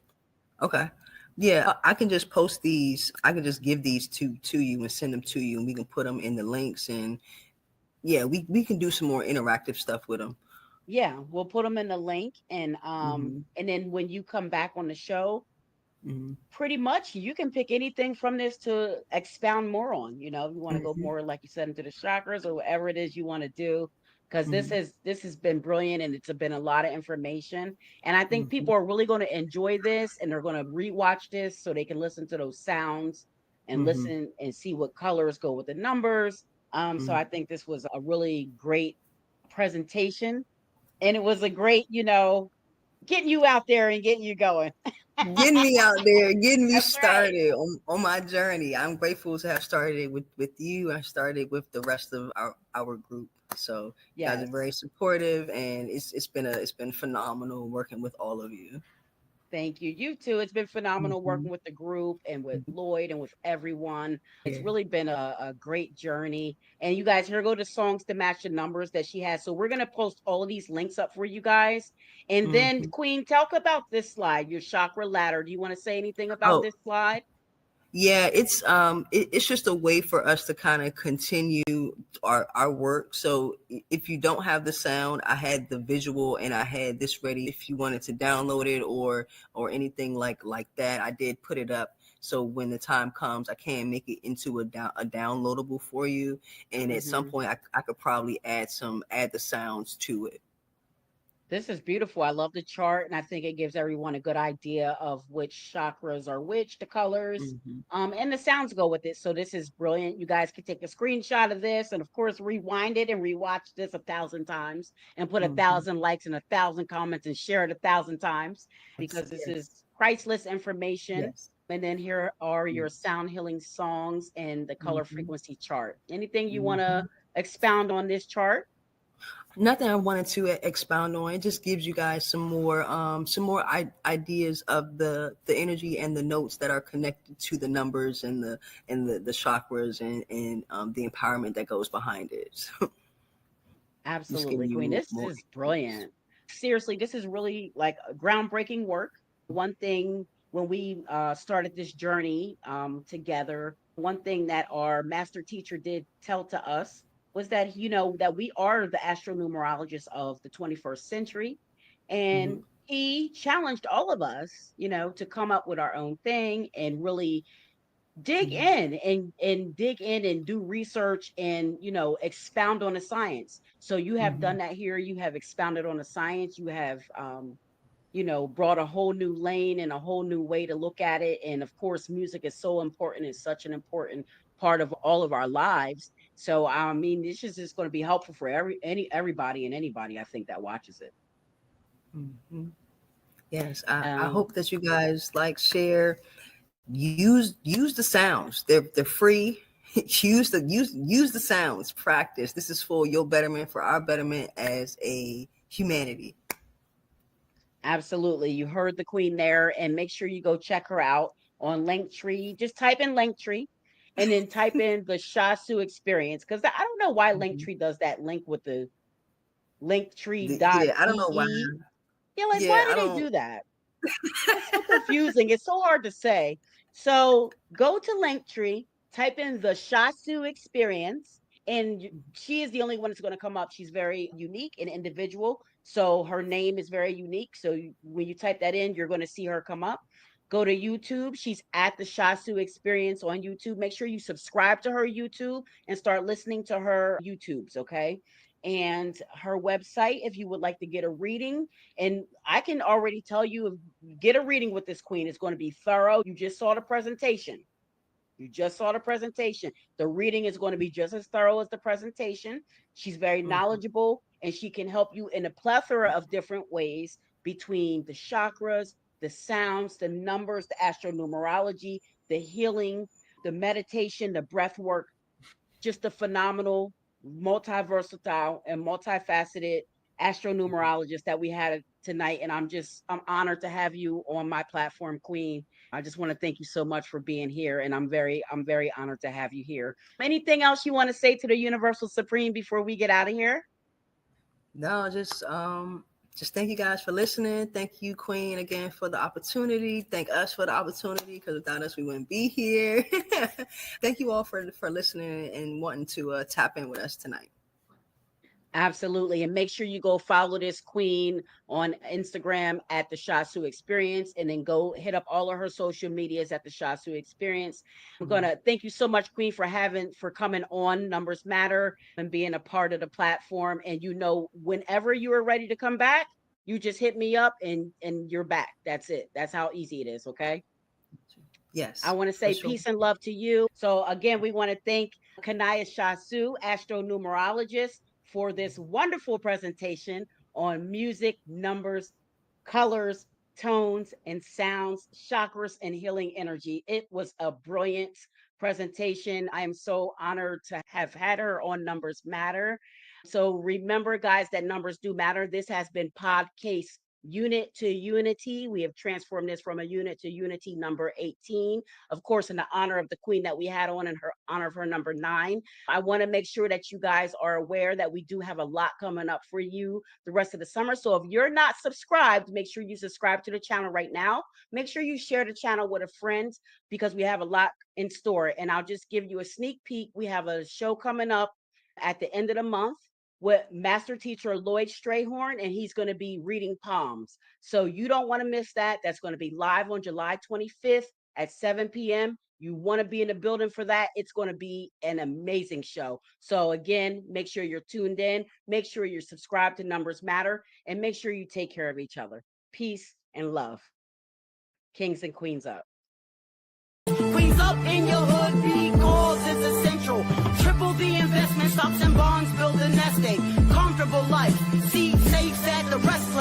Okay. Yeah, I can just post these. I can just give these to you and send them to you, and we can put them in the links. And yeah, we can do some more interactive stuff with them. Yeah, we'll put them in the link, Mm-hmm. and then when you come back on the show, Mm-hmm. pretty much you can pick anything from this to expound more on. You know, if you want to go Mm-hmm. more, like you said, into the chakras or whatever it is you want to do, because Mm-hmm. this has been brilliant and it's been a lot of information. And I think Mm-hmm. people are really going to enjoy this, and they're going to rewatch this so they can listen to those sounds and Mm-hmm. listen and see what colors go with the numbers. So Mm-hmm. I think this was a really great presentation, and it was a great, getting you out there and getting you going. Getting me out there, getting me That's right. started on my journey. I'm grateful to have started with you. I started with the rest of our group. So you guys Yes. are very supportive, and it's been phenomenal working with all of you. Thank you. You too. It's been phenomenal Mm-hmm. working with the group and with Lloyd and with everyone. It's Yeah. really been a great journey. And you guys, here go the songs to match the numbers that she has. So we're going to post all of these links up for you guys. And then, Mm-hmm. Queen, talk about this slide, your chakra ladder. Do you want to say anything about Oh, this slide? yeah, it's just a way for us to kind of continue our work. So if you don't have the sound, I had the visual and I had this ready if you wanted to download it or anything like that. I did put it up So when the time comes, I can make it into a downloadable for you, and at some Hmm. point, I could probably add the sounds to it. This is beautiful. I love the chart, and I think it gives everyone a good idea of which chakras are which, the colors, Hmm. and the sounds go with it. So this is brilliant. You guys can take a screenshot of this, and of course, rewind it and rewatch this 1,000 times, and put a Hmm. 1,000 likes and 1,000 comments, and share it 1,000 times because this Yes, is priceless information. yes. And then here are your sound healing songs and the color Hmm. frequency chart. Anything you want to Hmm. expound on this chart? Nothing I wanted to expound on. It just gives you guys some more ideas of the energy and the notes that are connected to the numbers and the chakras and the empowerment that goes behind it. So just Absolutely, giving you Queen. This more is ideas. brilliant. Seriously, this is really like groundbreaking work. One thing when we started this journey together, one thing that our master teacher did tell to us was that, that we are the astro numerologists of the 21st century. Hmm. And he challenged all of us, to come up with our own thing and really dig Hmm. in and dig in and do research and expound on the science. So you have Hmm. done that here. You have expounded on the science. You have brought a whole new lane and a whole new way to look at it. And of course, music is so important. It's such an important part of all of our lives. So I mean, this is just going to be helpful for everybody and anybody, I think, that watches it. Hmm. Yes, I um hope that you guys like, share, use the sounds. They're free. Use the sounds. Practice. This is for your betterment, for our betterment as a humanity. Absolutely. You heard the queen there, and make sure you go check her out on Linktree. Just type in Linktree and then type in the Shasu experience. Because I don't know why Mhm. Linktree does that link with the Yeah, I don't know why. linktree.ee. Yeah, like why Yeah, I do they don't. do that? It's so confusing. It's so hard to say. So go to Linktree, type in the Shasu experience, and she is the only one that's going to come up. She's very unique and individual. So her name is very unique. So when you type that in, you're going to see her come up. Go to YouTube. She's at the Shasu experience on YouTube. Make sure you subscribe to her YouTube and start listening to her YouTubes. Okay. And her website, if you would like to get a reading, and I can already tell you, get a reading with this queen. It's going to be thorough. You just saw the presentation. You just saw the presentation. The reading is going to be just as thorough as the presentation. She's very Mhm. knowledgeable and she can help you in a plethora of different ways between the chakras, the sounds, the numbers, the astro numerology, the healing, the meditation, the breath work. Just a phenomenal, multi-versatile, and multifaceted astronumerologist that we had tonight. And I'm honored to have you on my platform, Queen. I just want to thank you so much for being here. And I'm very honored to have you here. Anything else you want to say to the Universal Supreme before we get out of here? No, just thank you guys for listening. Thank you, Queen, again for the opportunity. Thank us for the opportunity, because without us we wouldn't be here. Thank you all for listening and wanting to tap in with us tonight. Absolutely. And make sure you go follow this queen on Instagram at the Shasu Experience, and then go hit up all of her social medias at the Shasu Experience. I'm going Mhm. to thank you so much, Queen, for coming on Numbers Matter and being a part of the platform. And whenever you are ready to come back, you just hit me up and you're back. That's it. That's how easy it is. Okay. I Yes, want to for say sure. peace and love to you. So again, we want to thank Kinaya Shasu, Astro Numerologist, for this wonderful presentation on music, numbers, colors, tones, and sounds, chakras, and healing energy. It was a brilliant presentation. I am so honored to have had her on Numbers Matter. So remember, guys, that numbers do matter. This has been Podcast Unit to Unity. We have transformed this from a unit to unity number 18. Of course, in the honor of the queen that we had on, in her honor of her number 9. I want to make sure that you guys are aware that we do have a lot coming up for you the rest of the summer. So if you're not subscribed, make sure you subscribe to the channel right now. Make sure you share the channel with a friend because we have a lot in store. And I'll just give you a sneak peek. We have a show coming up at the end of the month with master teacher Lloyd Strayhorn, and he's going to be reading palms. So you don't want to miss that. That's going to be live on July 25th at 7 p.m. You want to be in the building for that. It's going to be an amazing show. So, again, make sure you're tuned in. Make sure you're subscribed to Numbers Matter, and make sure you take care of each other. Peace and love. Kings and queens up. Queens up in your hood because it's essential. Triple the investment, stocks and bonds, build a nest egg. Comfortable life, seed safe at the rest place.